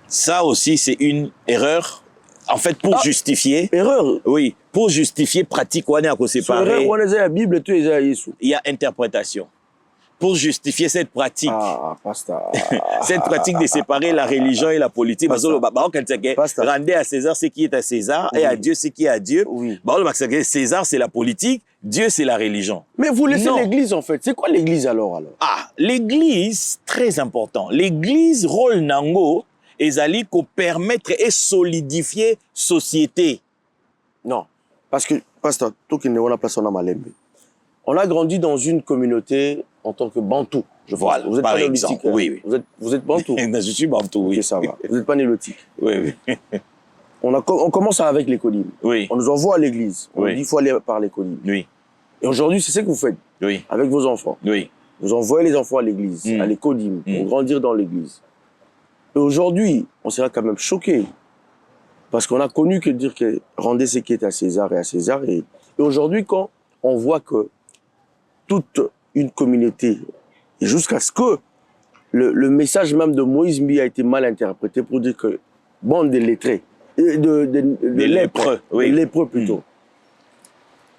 Ça aussi, c'est une erreur. En fait, pour justifier... Erreur. Oui, pour justifier pratique, on a séparé. La Bible, tu es il y a interprétation. Pour justifier cette pratique, cette pratique de séparer la religion et la politique, rendez à César ce qui est à César et à Dieu ce qui est à Dieu. Oui. César, c'est la politique, Dieu, c'est la religion. Mais vous laissez l'église, en fait. C'est quoi l'église alors? Ah, l'église, très important. L'église, rôle nango, ezali ko permettre et solidifier société. Non, parce que, pasteur, tout qui n'est pas place on a malembe. On a grandi dans une communauté en tant que Bantou. Voilà, vous êtes par pas exemple, néolithique. Oui. Vous êtes Bantou. Je suis Bantou, oui. Ok, ça va. Vous n'êtes pas néolithique. Oui. On commence avec les colibres. Oui. On nous envoie à l'église. On Oui. dit qu'il faut aller par les colibres. Oui. Et aujourd'hui, c'est ce que vous faites Oui. avec vos enfants. Oui. Vous envoyez les enfants à l'église, à l'écodim, pour grandir dans l'église. Et aujourd'hui, on sera quand même choqué. Parce qu'on a connu que dire que rendez ce qui est à César et à César. Et aujourd'hui, quand on voit que toute une communauté, et jusqu'à ce que le message même de Moïse Mbi a été mal interprété pour dire que bande de lettrés, de lépreux, oui. de lépreux plutôt.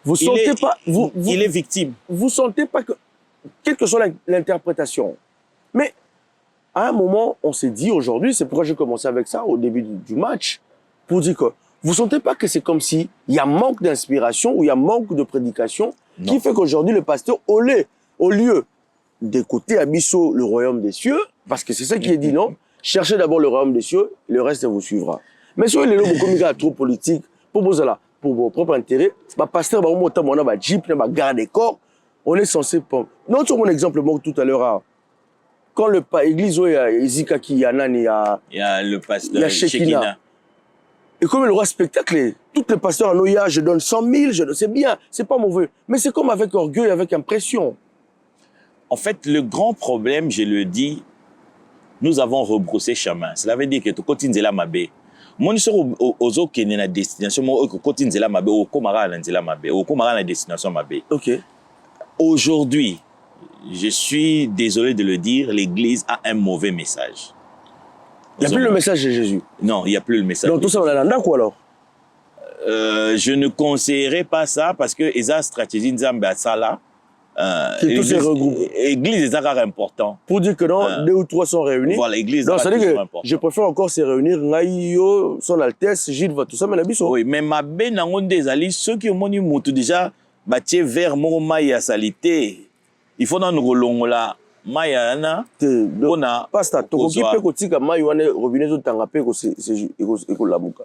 Vous sentez pas, il est victime. Vous sentez pas que, quelle que soit l'interprétation, mais à un moment, on s'est dit aujourd'hui, c'est pourquoi j'ai commencé avec ça au début du match, pour dire que vous sentez pas que c'est comme si il y a manque d'inspiration ou il y a manque de prédication qui fait qu'aujourd'hui le pasteur, au lieu d'écouter à Bissot le royaume des cieux, parce que c'est ça qui est dit, non? Cherchez d'abord le royaume des cieux, le reste vous suivra. Mais si les gens comme ils trop politique, pour vos propres intérêts, le pasteur, on a un jeep, on a un garde corps, on est censé... Non, tu as mon exemple tout à l'heure, quand l'église, il y a Ezika qui, il y a le pasteur Shekina. Et comme le roi spectacle, tous les pasteurs en Oya, je donne 100 000, c'est bien, c'est pas mauvais. Mais c'est comme avec orgueil, avec impression. En fait, le grand problème, je le dis, nous avons rebroussé chemin. Cela veut dire que tu continues Nzela Mabe. Moi, je suis aux autres qui sont à destination, moi, je continue Nzela Mabe, au Komara Nzela Mabe, au Komara la destination Mabe. Ok. Aujourd'hui, je suis désolé de le dire, l'Église a un mauvais message. Il n'y a plus le message de Jésus. Non, il n'y a plus le message. Donc tout ça, on a un quoi alors? Je ne conseillerais pas ça parce que les stratégies Nzambe à ça là. L'église est important. Pour dire que non, 2 ou 3 sont réunis. Voilà, l'église est important. Important. Je préfère encore se réunir. Ngaïo, son Altesse, Gilles, tout ça, mais la biso. Oui, mais ma ben nangon des alliés, ceux qui ont moni moutou déjà, bâti vers mon maïa salité. Il faut dans nous longs là. Maïa na. On a. Pasta, tu peux que maïa wane robinet de tangapé que c'est la bouca.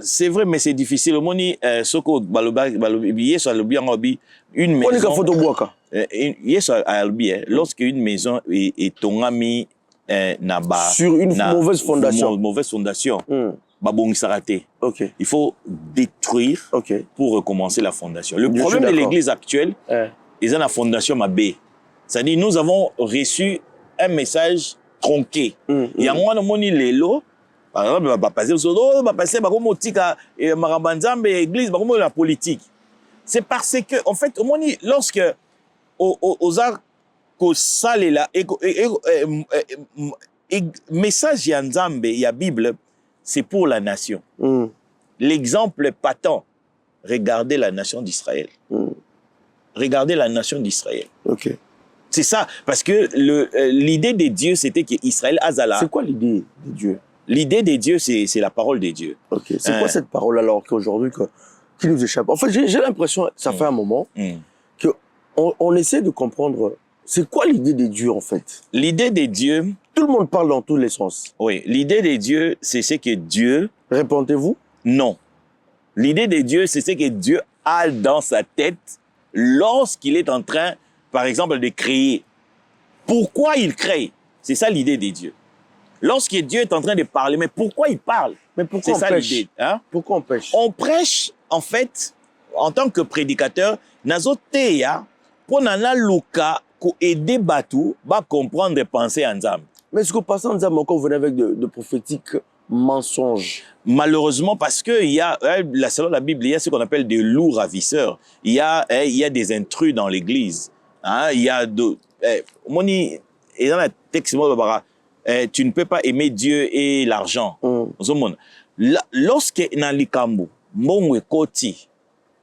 C'est vrai, mais c'est difficile. Au moni, ce que balobi, sur le bien une maison. On est qu'à photo boaka. Lorsque une maison est tongami sur une mauvaise fondation. Mauvaise fondation. Okay. Il faut détruire pour recommencer la fondation. Le problème de l'église actuelle, ils ont la fondation Mabé. C'est-à-dire nous avons reçu un message tronqué. Il y a un moni lelo. Par exemple, va passer la politique. C'est parce que, en fait, lorsque aux arts message ya Nzambe, ya Bible, c'est pour la nation. L'exemple patent, regardez la nation d'Israël. Regardez la nation d'Israël. Ok. C'est ça, parce que l'idée de Dieu, c'était qu'Israël Azala. C'est quoi l'idée de Dieu? L'idée de Dieu, c'est la parole de Dieu. Ok. C'est quoi cette parole alors qu'aujourd'hui, qui nous échappe. En fait, j'ai l'impression, ça fait un moment, qu'on essaie de comprendre c'est quoi l'idée de Dieu, en fait. L'idée de Dieu... Tout le monde parle dans tous les sens. Oui, l'idée de Dieu, c'est ce que Dieu... Répondez-vous? Non. L'idée de Dieu, c'est ce que Dieu a dans sa tête lorsqu'il est en train, par exemple, de créer. Pourquoi il crée? C'est ça l'idée de Dieu. Lorsque Dieu est en train de parler, mais pourquoi il parle? Mais pourquoi c'est ça l'idée. Hein? Pourquoi on pêche? On prêche, en fait, en tant que prédicateur, nazo teya, pour nana luka, ko aider Batou, va comprendre et penser ensemble. Mais est-ce que pasteur nous a encore venu avec de prophétiques mensonges? Malheureusement, parce que il y a, selon la Bible, il y a ce qu'on appelle des loups ravisseurs. Il y a des intrus dans l'église. Hein? Il y a et dans la texte, tu ne peux pas aimer Dieu et l'argent. Lorsque dans l'Ikambo, Mbongo et Koti,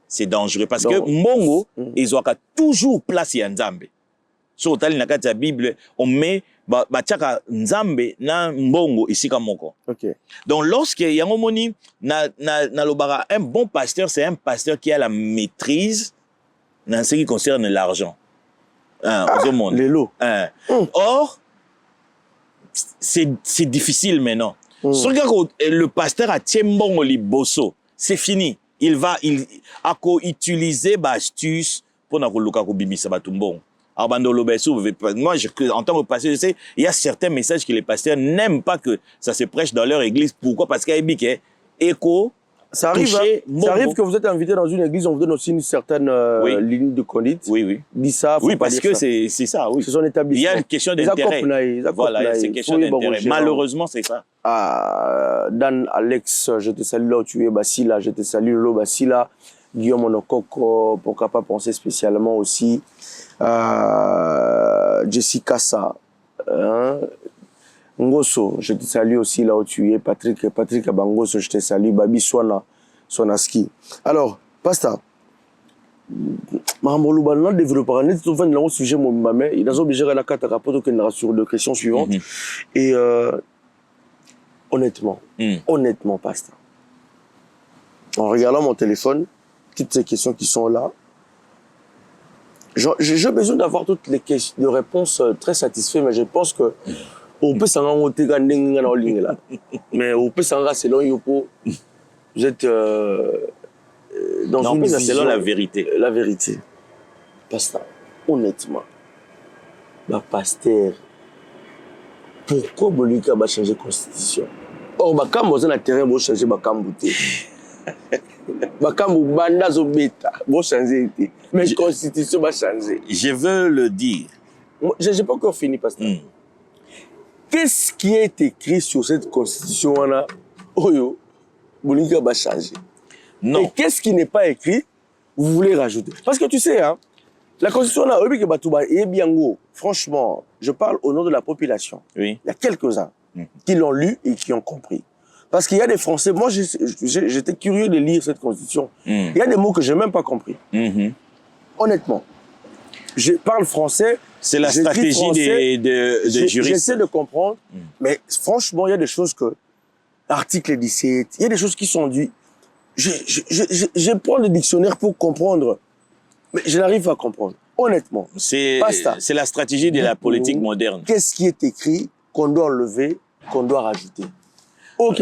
c'est dangereux parce que Mbongo, ils ont toujours place à Nzambe. Sur la Bible, on met bachaka Nzambe na Mbongo ici comme moko. Donc lorsque y a un bon pasteur, c'est un pasteur qui a la maîtrise dans ce qui concerne l'argent. Les lots. Or, c'est difficile maintenant. Le pasteur a Tiembongo Liboso, c'est fini. Il a utilisé l'astuce pour nous bimisa batumbong. Moi, en tant que pasteur, je sais, il y a certains messages que les pasteurs n'aiment pas que ça se prêche dans leur église. Pourquoi? Parce qu'il y a un écho. Ça arrive, ça arrive que vous êtes invité dans une église, on vous donne aussi une certaine ligne de conduite. Oui. Dis ça, oui, parce que c'est ça, oui. C'est son établissement. Il y a une question d'intérêt. Voilà, c'est une question d'intérêt. Malheureusement, c'est ça. Dan, Alex, je te salue là où tu es, Basila, je te salue Lolo, Basila, Guillaume Monokoko, pourquoi pas penser spécialement aussi, Jessica Sa, Ngoso, je te salue aussi là où tu es. Patrick Abangoso, je te salue. Babi Sonaski. Alors, Pasteur, Mahamolo Banan développe un net, tout le sujet, mon maman, il a obligé à la carte à rapport sur les questions suivantes. Et honnêtement, Pasteur, en regardant mon téléphone, toutes ces questions qui sont là, j'ai besoin d'avoir toutes les questions, de réponses très satisfaites, mais je pense que on peut s'en rendre là. Mais on peut s'en rendre selon Yopo. Vous êtes dans une vision. Selon la vérité. La vérité. Pasteur, honnêtement, pasteur, pourquoi Bolika va changer la constitution? Or, quand vous avez un terrain, vous changez la constitution. Quand vous banda bêta, vous changez. Mais la constitution va changer. Je veux le dire. Je n'ai pas encore fini, pasteur. Qu'est-ce qui est écrit sur cette constitution-là? Oyo, Bolika va changer. Non. Et qu'est-ce qui n'est pas écrit? Vous voulez rajouter? Parce que tu sais, hein, la constitution-là, franchement, je parle au nom de la population. Oui. Il y a quelques-uns qui l'ont lu et qui ont compris. Parce qu'il y a des Français, moi j'étais curieux de lire cette constitution. Il y a des mots que je n'ai même pas compris. Honnêtement. Je parle français. C'est la stratégie des juristes. J'essaie de comprendre, mais franchement, il y a des choses que... Article 17, il y a des choses qui sont dites. Je prends le dictionnaire pour comprendre, mais je n'arrive pas à comprendre. Honnêtement. C'est la stratégie de la politique moderne. Qu'est-ce qui est écrit qu'on doit enlever, qu'on doit rajouter? Ok,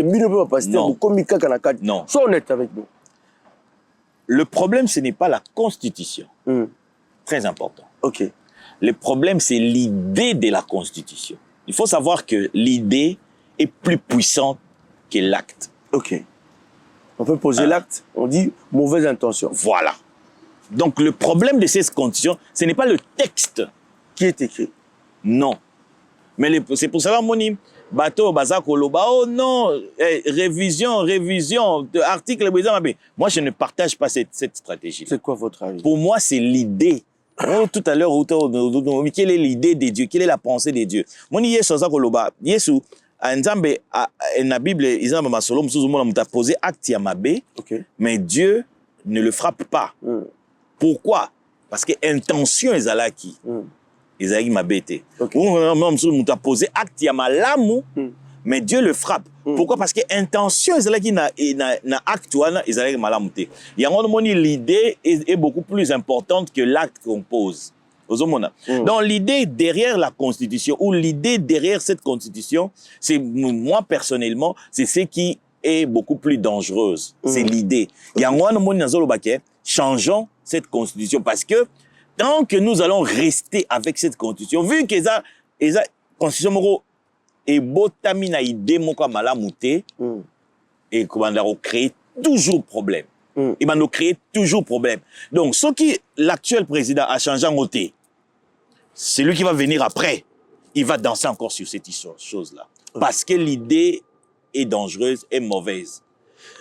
non. Non. Sois honnête avec nous. Le problème, ce n'est pas la Constitution. Très important. Ok. Le problème, c'est l'idée de la Constitution. Il faut savoir que l'idée est plus puissante que l'acte. Ok. On peut poser l'acte, on dit mauvaise intention. Voilà. Donc le problème de cette Constitution, ce n'est pas le texte qui est écrit. Non. Mais c'est pour cela, mon bateau, bazakoloba, oh non, révision, article, moi je ne partage pas cette stratégie. C'est quoi votre avis? Pour moi, c'est l'idée. Tout à l'heure, quelle est l'idée de Dieu? Quelle est la pensée de Dieu? Mon Yesu, Nzambe, na Bible, ils ont posé acte à Mabé, mais Dieu ne le frappe pas. Pourquoi? Parce que intention est là qui. Ils ont Mabé. On a posé acte à Malamu, mais Dieu le frappe. Pourquoi? Parce que l'intention, na acte, ils allaient malamouté. L'idée est beaucoup plus importante que l'acte qu'on pose. Donc l'idée derrière la Constitution, ou l'idée derrière cette Constitution, c'est moi personnellement, c'est ce qui est beaucoup plus dangereuse. C'est l'idée. Changeons cette Constitution, parce que tant que nous allons rester avec cette Constitution, vu que la Constitution est botamina idée moka malamouté, et qu'on va créer toujours problème. Il va nous créer toujours problème. Donc, ce qui l'actuel président a changé en côté, c'est lui qui va venir après. Il va danser encore sur cette chose-là. Parce que l'idée est dangereuse et mauvaise.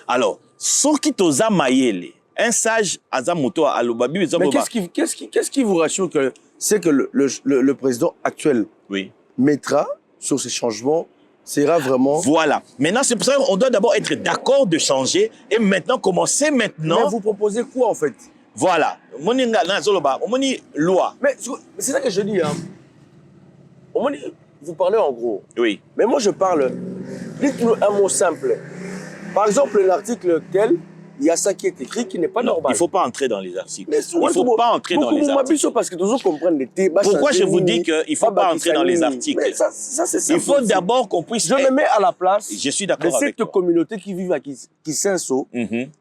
Alors, ce qui t'osa maïele, un sage azamoto à l'obabi, mais qu'est-ce qui vous rassure que c'est que le président actuel mettra sur ces changements, sera vraiment... Voilà. Maintenant, c'est pour ça qu'on doit d'abord être d'accord de changer et maintenant commencer maintenant... Mais vous proposez quoi, en fait? Voilà. Loi. Mais c'est ça que je dis. Hein. Vous parlez en gros. Oui. Mais moi, je parle... Dites-nous un mot simple. Par exemple, l'article tel, il y a ça qui est écrit qui n'est pas normal. Il ne faut pas entrer dans les articles. Mais il ne faut pas entrer dans les articles. Parce que toujours comprendre les débats. Pourquoi je vous dis qu'il ne faut pas entrer dans les articles? Mais ça, c'est ça. Il faut d'abord qu'on puisse... Je me mets à la place je suis d'accord avec cette communauté qui vivent à Kisenso,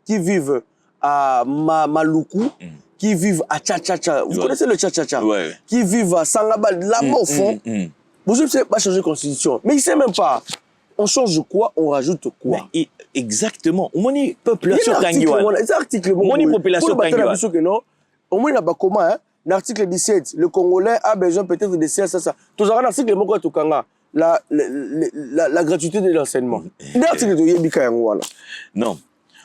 qui vivent à Maluku, qui vivent à Tcha-Tcha-Tcha. Vous connaissez le Tcha-Tcha-Tcha? Qui vivent à Sangabal, là-bas au fond. Vous ne savez pas changer de constitution. Mais il ne sait même pas. On change quoi, on rajoute quoi? Mais exactement. On dit population tanguane. C'est l'article. On dit population tanguane. Au moins, il n'y a pas comment. L'article 17, le Congolais a besoin peut-être de ça. Tout ça, l'article la gratuité de l'enseignement. L'article de Yébika Yangoala. Non.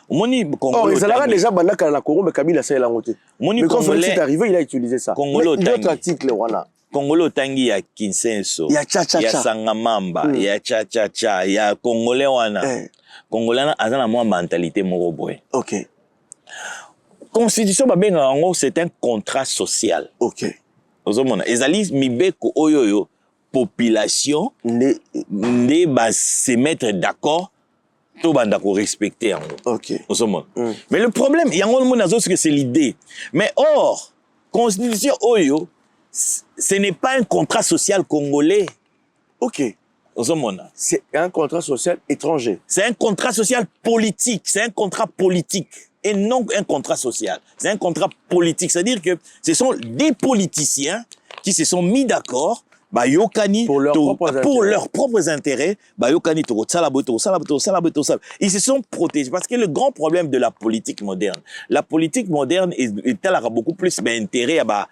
Or, ils allaient déjà banaka la Congo, mais Kabila c'est la montée. Mais quand Félix est arrivé, il a utilisé ça. D'autres articles, voilà. Congolais tangi ya Kinsenso, ya Sangamamba, ya Tcha-Tcha-Tcha, ya Congolais wana. Congolais azana moi mentalité moko boy. OK. Constitution babenga ngo c'est un contrat social. OK. Ozomona ezali mibeko oyoyo population ne ba se mettre d'accord to banda ko respecter yango. OK. Ozomona. Mais le problème yango mo nazo c'est que c'est l'idée. Mais or constitution oyo ce n'est pas un contrat social congolais. OK. C'est un contrat social étranger. C'est un contrat social politique. C'est un contrat politique. Et non un contrat social. C'est un contrat politique. C'est-à-dire que ce sont des politiciens qui se sont mis d'accord pour leurs propres intérêts. Ils se sont protégés. Parce que le grand problème de la politique moderne est beaucoup plus d'intérêt à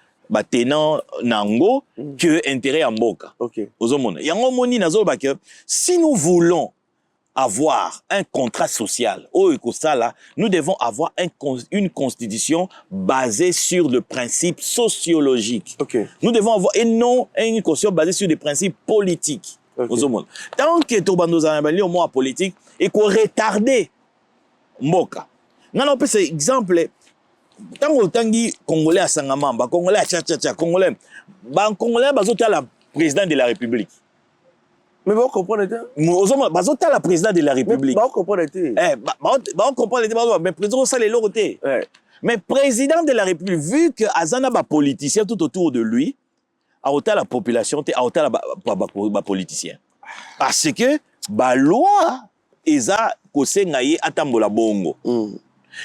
tenant nango que intérêt en boka. OK. Si nous voulons avoir un contrat social, nous devons avoir une constitution basée sur des principes sociologiques. Okay. Nous devons avoir et non une constitution basée sur des principes politiques. Okay. Tant que nous avons un politique et qu'on retarde mboka. Non, c'est exemple. Tant que tangi Congolais à Sangamamba, Congolais à Tcha-Tcha-Tcha, Congolais bazota la président de la République. Mais vous comprenez bazota la président de la République. Vous comprenez vous comprenez mais président ça les loroté. Mais président de la République vu que azana ba politicien tout autour de lui, a ota la population, a ota la politicien. Parce que ba loi eza kosengaye atambola bongo.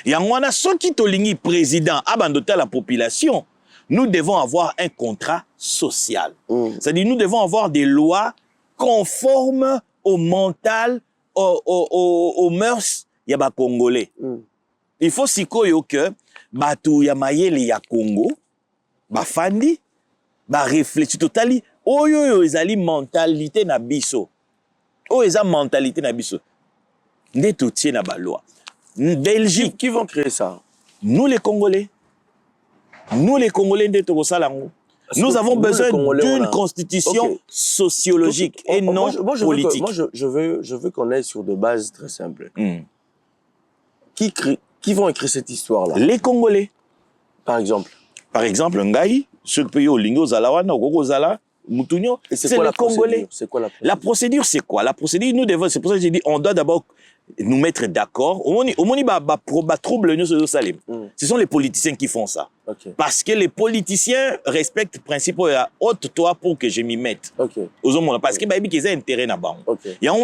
Yangwana, ceux qui tolingi président abandonner la population, nous devons avoir un contrat social. C'est-à-dire, nous devons avoir des lois conformes au mental, aux mœurs yaba congolais. Il faut sikoyo que batu ya mayele ya Congo, bafandi, ba réfléchir totali, oyo ezali mentalité na biso. O eza mentalité na biso. Nde totie na ba loi. Belgique. Qui vont créer ça? Nous les Congolais. Nous les Congolais de Togosalango. Nous avons besoin d'une constitution sociologique et non politique. Moi, je veux qu'on aille sur des bases très simples. Qui vont écrire cette histoire-là? Les Congolais. Par exemple? Par exemple, Ngai, ce pays au Lingo Zalawana, au Gogo Zala, Mutunyo, Et c'est le Congolais. C'est quoi la procédure? C'est quoi? La procédure, nous devons, c'est pour ça que j'ai dit, on doit d'abord nous mettre d'accord. Au moins, trouble nous sur Salim. Ce sont les politiciens qui font ça. Okay. Parce que les politiciens respectent le principe haute-toi pour que je m'y mette. Okay. Parce que ils ont intérêt là-bas. Okay. Il y a un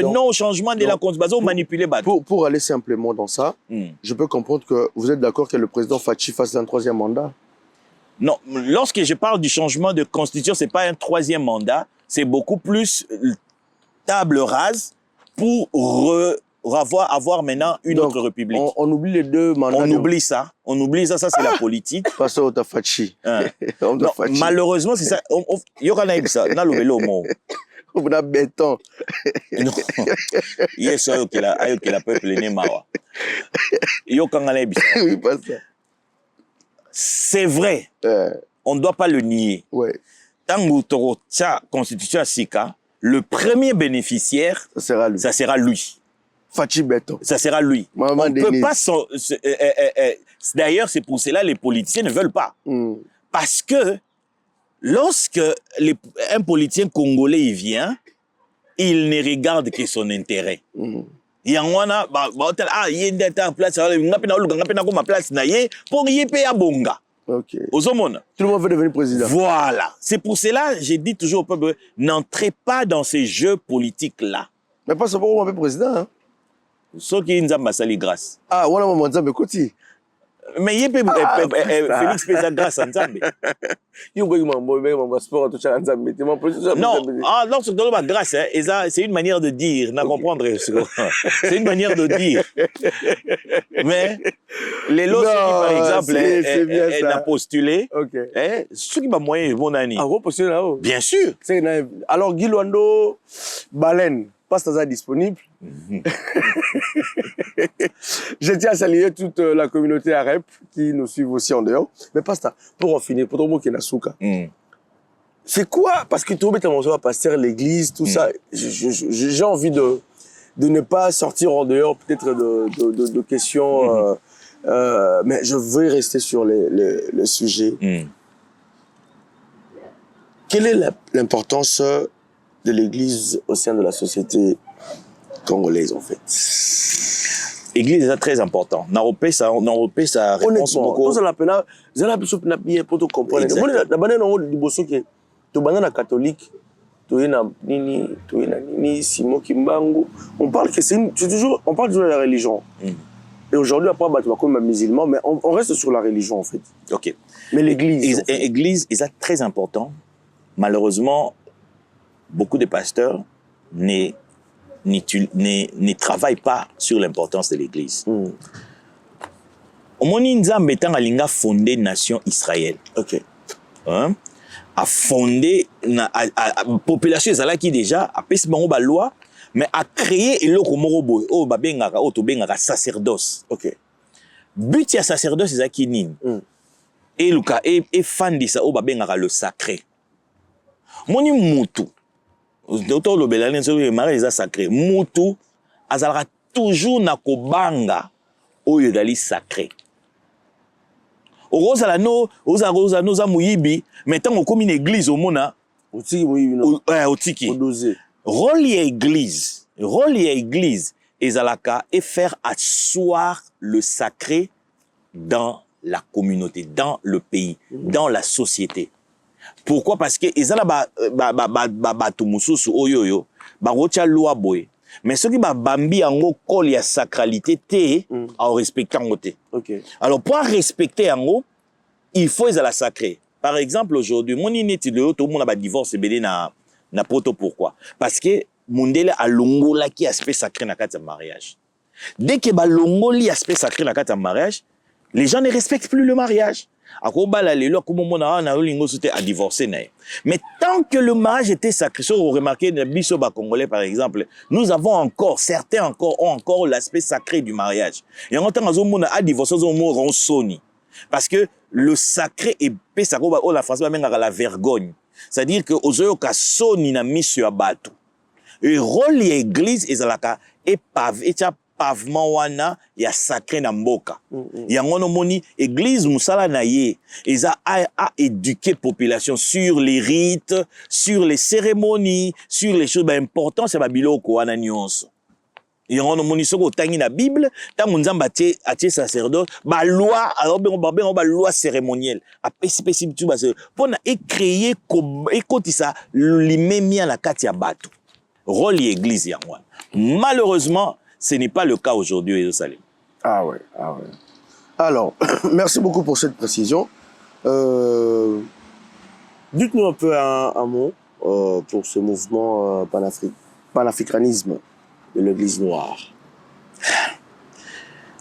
non au changement de la constitution, manipuler. Pour aller simplement dans ça, je peux comprendre que vous êtes d'accord que le président Fachi fasse un 3e mandat? Non, lorsque je parle du changement de constitution, ce n'est pas un 3e mandat, c'est beaucoup plus table rase pour avoir maintenant une autre république. On oublie les 2 mandats. On oublie ça, ça c'est la politique. Parce que t'as Fachi. Non, malheureusement, c'est ça. Il y a ça, on a le vélo au mot. On a béton. Non, il y a ça que la peuple est né mawa. Il y a oui, pas ça. C'est vrai, on ne doit pas le nier. Ouais. Tant que la constitution Sika, le premier bénéficiaire, ça sera lui. Fachi Béton. Ça sera lui. Maman on ne peut pas... D'ailleurs, c'est pour cela que les politiciens ne veulent pas. Parce que lorsque un politicien congolais il vient, il ne regarde que son intérêt. Il y a un place, pour y payer à Bonga. Ok. Tout le monde veut devenir président. Voilà. C'est pour cela que j'ai dit toujours au peuple, n'entrez pas dans ces jeux politiques-là. Mais pas seulement pour président. Hein? Ceux qui nous ont grâce. Ah, voilà, mon Nzambe Koti. Mais il y a Félix Péza grâce à Nzambe. Non, lorsque tu as grâce, c'est une manière de dire, n'a comprendre. C'est une manière de dire. Mais les lots, par exemple, elle a postulé. Ceux qui ont moyen, bon année. Ah, vous postulez là-haut? Bien sûr. Alors, Guy Luando, Baleine, pas ça disponible. Je tiens à saluer toute la communauté arabe qui nous suit aussi en dehors. Mais pas ça. Pour en finir, pour tout le monde qui est Nasuka. C'est quoi? Parce que tout le monde est pasteur, l'église, tout ça. J'ai envie de ne pas sortir en dehors peut-être de questions. Mais je veux rester sur le sujet. Quelle est l'importance de l'église au sein de la société congolaise, en fait? L'église est très important. Dans Européen, ça réponse beaucoup. Tout ça, la peine, vous avez besoin de pour comprendre. La banane en haut du bosso qui est, tu banane catholique, tu es na nini, Simon Kimbangu. On parle que on parle toujours de la religion. Et aujourd'hui, après, tu vas comme un musulman, mais on reste sur la religion, en fait. Ok. Mais l'église. L'église est très important. Malheureusement, beaucoup de pasteurs ne travaillent pas sur l'importance de l'église. Au moment où Nzambe a fondé la nation Israël, a fondé la population qui déjà a fait une loi, mais a créé un sacerdoce. But ya sacerdoce c'est qui nini? Et Luka et fan de ça le sacré. Moni mutu. Docteur Lobelane sur le mariage est sacré. Mutu azalaka toujours na kobanga oyo dali sacré. Ozala no za muyibi, mais tant comme une église au mona otiki muyibi no. Otiki. Rôle ya église ezalaka et faire asseoir le sacré dans la communauté, dans le pays, dans la société. Pourquoi? Parce que ezala batu mususu oyoyo ba rocha loi boy. Mais ceux qui ba bambi ango kol ya sacralité te à respecter ango te. Alors pour respecter ango, il faut ezala sacré. Par exemple aujourd'hui, mon ineti de tout le monde a divorce belé na poto. Pourquoi? Parce que mondele a longola qui aspect sacré na kati mariage. Dès que ba longoli aspect sacré na kati mariage, les gens ne respectent plus le mariage. Mais tant que le mariage était sacré, vous remarquez, Congolais par exemple, nous avons encore, certains encore ont encore l'aspect sacré du mariage. Et en tant que parce que le sacré est la France la vergogne. C'est-à-dire que aux soni na mission à bateau. Et rôle l'église est pavé pavement wana ya sacré na mboka. Yango no moni église musala na ye eza a éduquer population sur les rites, sur les cérémonies, sur les choses importantes ya biloko wana nyonso. Yango no moni soko tangi na Bible, tango nzamba atie sacerdoce, ba loi alors ba loi cérémonielle. Apesi tout ba pona créer ekotisa limemia na kati ya bato. Rôle l'église yango. Malheureusement, ce n'est pas le cas aujourd'hui à Jérusalem. Ah ouais. Alors, merci beaucoup pour cette précision. Dites-nous un peu un mot pour ce mouvement panafricanisme de l'église noire.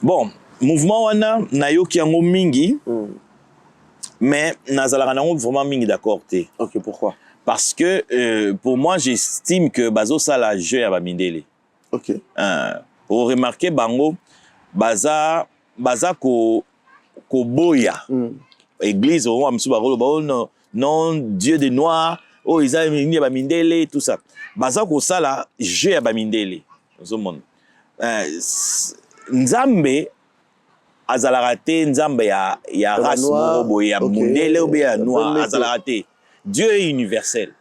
Bon, mouvement wana na yoki yango mingi, mais nazalaka nango vraiment mingi d'accord te. Ok, pourquoi? Parce que pour moi, j'estime que bazo sala jeu ya bamindele. Ok. Vous remarquez bango baza ko boya. Église au amsu ba non Dieu de noir, oh ils a mis bamindele tout ça. Baza ko sala jeu ya bamindele. Nzambe azalaka te nzambe ya race moko boye ya mundele ou ya noir azalaka te. Dieu est universel.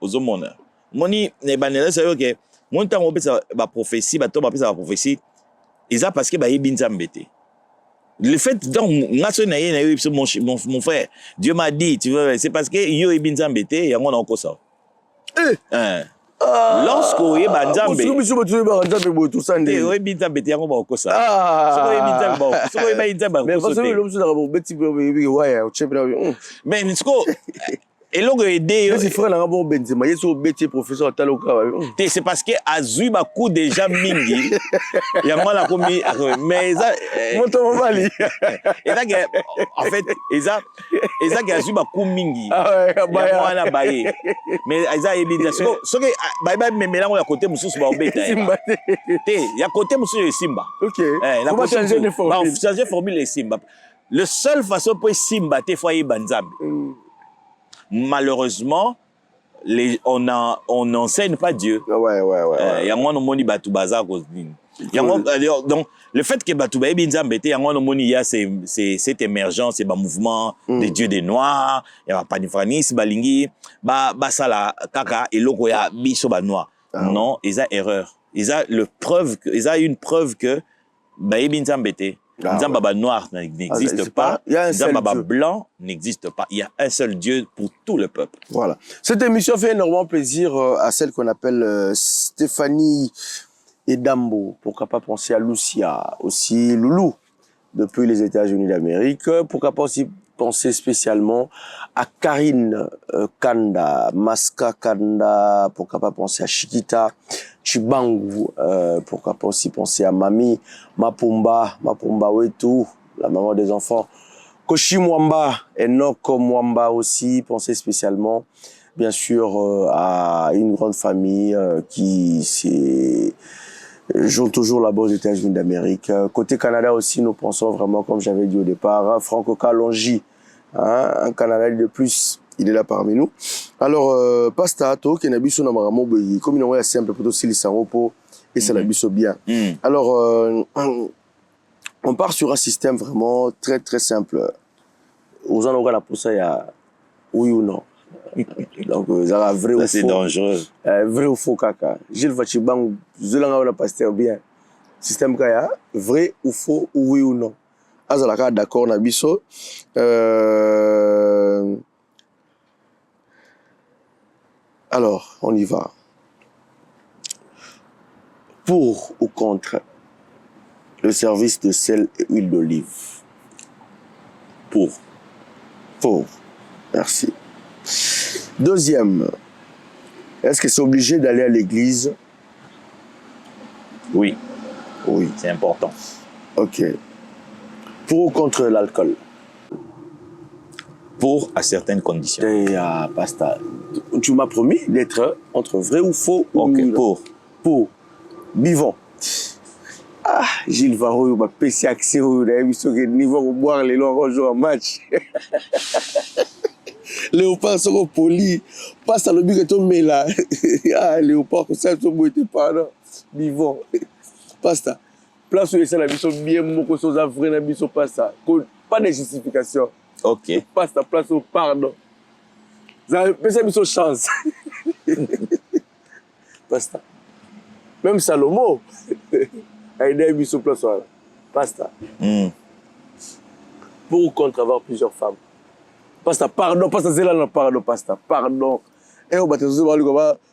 Ozomona. Moni ne banela ça OK. Mon temps on pesa ba prophétie, ba to ba pesa ba prophétie. Eza parce que ba yebi nzambe te. Le fait donc mon frère, Dieu m'a dit, tu vois, c'est parce que yo yebi nzambe te yango na okosa. Lorsqu'on est banzambe, c'est parce que Azui Bakou déjà mingi. Il y a moi la commis, mais en fait, Eza Azui Bakou mingi. Mais Eza Ebida, ce que bye bye me mélange à côté Moussous Baobeta. Il y a côté Moussous Simba. Ok. On va changer de formule. On va changer de formule et Simba. Le seul façon pour Simba, c'est foyer Banzambe. Malheureusement, on n'enseigne pas Dieu. Ouais. Il y a un moni batu bazar donc le fait que batu ba Banzambe, il y a un moni il y a cette émergence, c'est un mouvement des dieux des noirs, il y a panifranisme balingi ba sala kaka et loko ya biso ba noir. Non, ils ont erreur. Ils ont une preuve que ba Banzambe Nzamba noir n'existe pas. Nzamba blanc n'existe pas. Il y a un seul Dieu pour tout le peuple. Voilà. Cette émission fait énormément plaisir à celle qu'on appelle Stéphanie Edambo. Pourquoi pas penser à Lucia, aussi Loulou, depuis les États-Unis d'Amérique. Pourquoi pas aussi penser spécialement à Karine Kanda, Maska Kanda. Pourquoi pas penser à Chiquita Chibangu, pourquoi pas aussi penser à Mami Mapumba Wetu, la maman des enfants, Koshi Mwamba, Enoch Mwamba aussi, penser spécialement, bien sûr, à une grande famille qui joue toujours là-bas aux États-Unis d'Amérique. Côté Canada aussi, nous pensons vraiment, comme j'avais dit au départ, Franco Kalonji, un Canadien de plus. Il est là parmi nous. Alors, Pasta, qui est biso na maramo comme il est simple pour aussi les sangopo et c'est la biso bien. Alors, on part sur un système vraiment très très simple. Aux gens la pour ça il y a oui ou non. Donc ça vrai ou faux. C'est dangereux. Vrai ou faux caca. Gilles Vachibang, zelanga la pasteur bien. Système kaya vrai ou faux ou oui ou non. Azalaka d'accord na biso. Alors, on y va. Pour ou contre le service de sel et huile d'olive? Pour. Pour. Merci. Deuxième, est-ce que c'est obligé d'aller à l'église? Oui. Oui. C'est important. Ok. Pour ou contre l'alcool? Pour à certaines conditions. Pasta. Tu m'as promis d'être entre vrai ou faux. Ok, ou pour. Bivon. Ah, Gilles Varro, il m'a pété accès au niveau pour boire les longs jours en match. Léopard sera poli. Passe à l'objet que tu mets là. Ah, Léopard, ça, tu m'as été pardon. Bivon. Pasta. Place où ça, la mission bien, beaucoup de choses à vrai, la mission pas ça. Pas de justification. Ok. Passe ta place au pardon. Vous avez pensé mission chance. Pasta. Même Salomon a aidé à mission place là. Pasta. Pour ou contre avoir plusieurs femmes. Pasta, pardon, pasta, c'est là, pardon, pasta, pardon. Et on va te dire,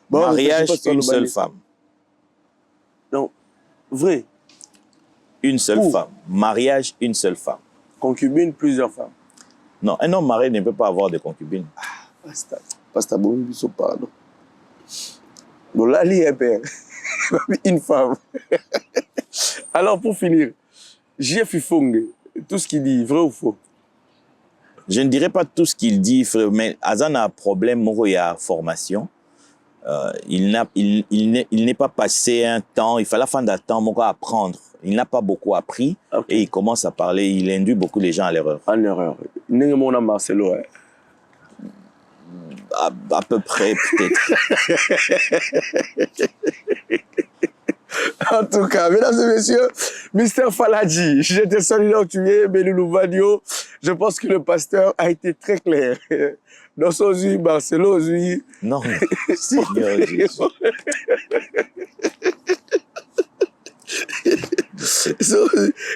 mariage, une seule femme. Non, vrai. Une seule femme. Mariage, une seule femme. Concubine, plusieurs femmes. Non, un homme marié ne peut pas avoir de concubine. Pasta, pasta, bon, bisous, pardon. Bon, là, il est père. Une femme. Alors, pour finir, J.F. Ifongue, tout ce qu'il dit, vrai ou faux? Je ne dirais pas tout ce qu'il dit, frère, mais Azan a un problème, il y a formation. Il n'est pas passé un temps, il fallait fin d'un temps pour apprendre. Il n'a pas beaucoup appris et il commence à parler, il induit beaucoup les gens à l'erreur. En erreur. N'est-ce pas Marcelo? À peu près, peut-être. En tout cas, mesdames et messieurs, Mr. Faladji, je te salue là où tu es, Belulou Vadio. Je pense que le pasteur a été très clair. Dans son yeux, Marcelo, lui. Non, Seigneur Jésus.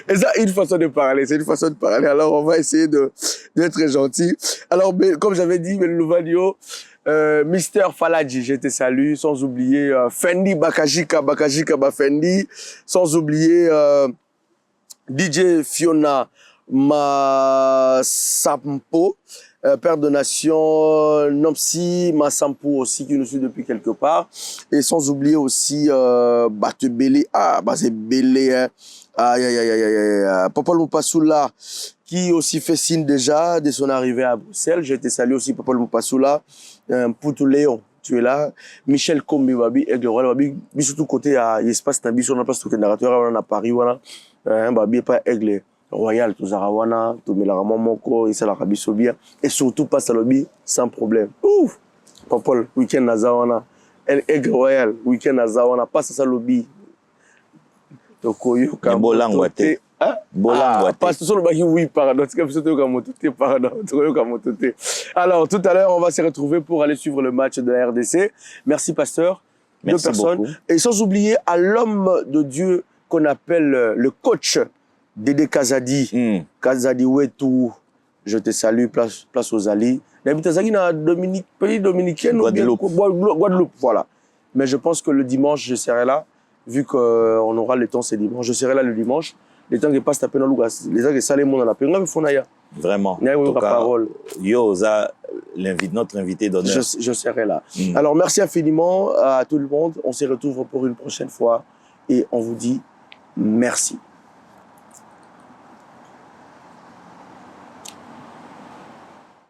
Et ça, une façon de parler, c'est une façon de parler. Alors, on va essayer d'être gentil. Alors, comme j'avais dit, Belulou Vadio, Mr. Faladji, je te salue, sans oublier Fendi Bakajika Fendi, sans oublier DJ Fiona Masampo, Père de Nation, Nomsi Masampo aussi, qui nous suit depuis quelque part, et sans oublier aussi Batebele, c'est Belé, hein. Papa Loupassoula, qui aussi fait signe déjà de son arrivée à Bruxelles. Je te salue aussi, Papa Loupassoula. Poutou Léon, tu es là. Michel Kombi, Babi, Aigle Royal, Babi, surtout côté à l'espace Nabi, on a pas ce que narrateur, on a Paris, voilà. Babi, pas Aigle Royal, tout Zarawana, tout Mélarama Moko, et ça la Rabi Sobia. Et surtout, pas Salobi, sans problème. Ouf! Papa, week-end Nazawana. Aigle Royal, week-end Nazawana, pas Salobi. Tokoyo, Bolangwate. Parce que oui, pardon. Alors, tout à l'heure, on va se retrouver pour aller suivre le match de la RDC. Merci, pasteur. Merci Deux personnes. beaucoup. Et sans oublier à l'homme de Dieu qu'on appelle le coach Dédé Kazadi. Kazadi Wetou, je te salue, place aux alliés. D'habitude, Kazadi dans Dominique, pays dominicain, Guadeloupe, voilà. Mais je pense que le dimanche, je serai là, vu qu'on aura le temps, c'est dimanche. Je serai là le dimanche. Les temps qui passent à peine dans l'ouest, les temps qui salent mon dans la peine, on va faire vraiment. Parole. Yoza, notre invité d'honneur. Je serai là. Alors, merci infiniment à tout le monde. On se retrouve pour une prochaine fois et on vous dit merci.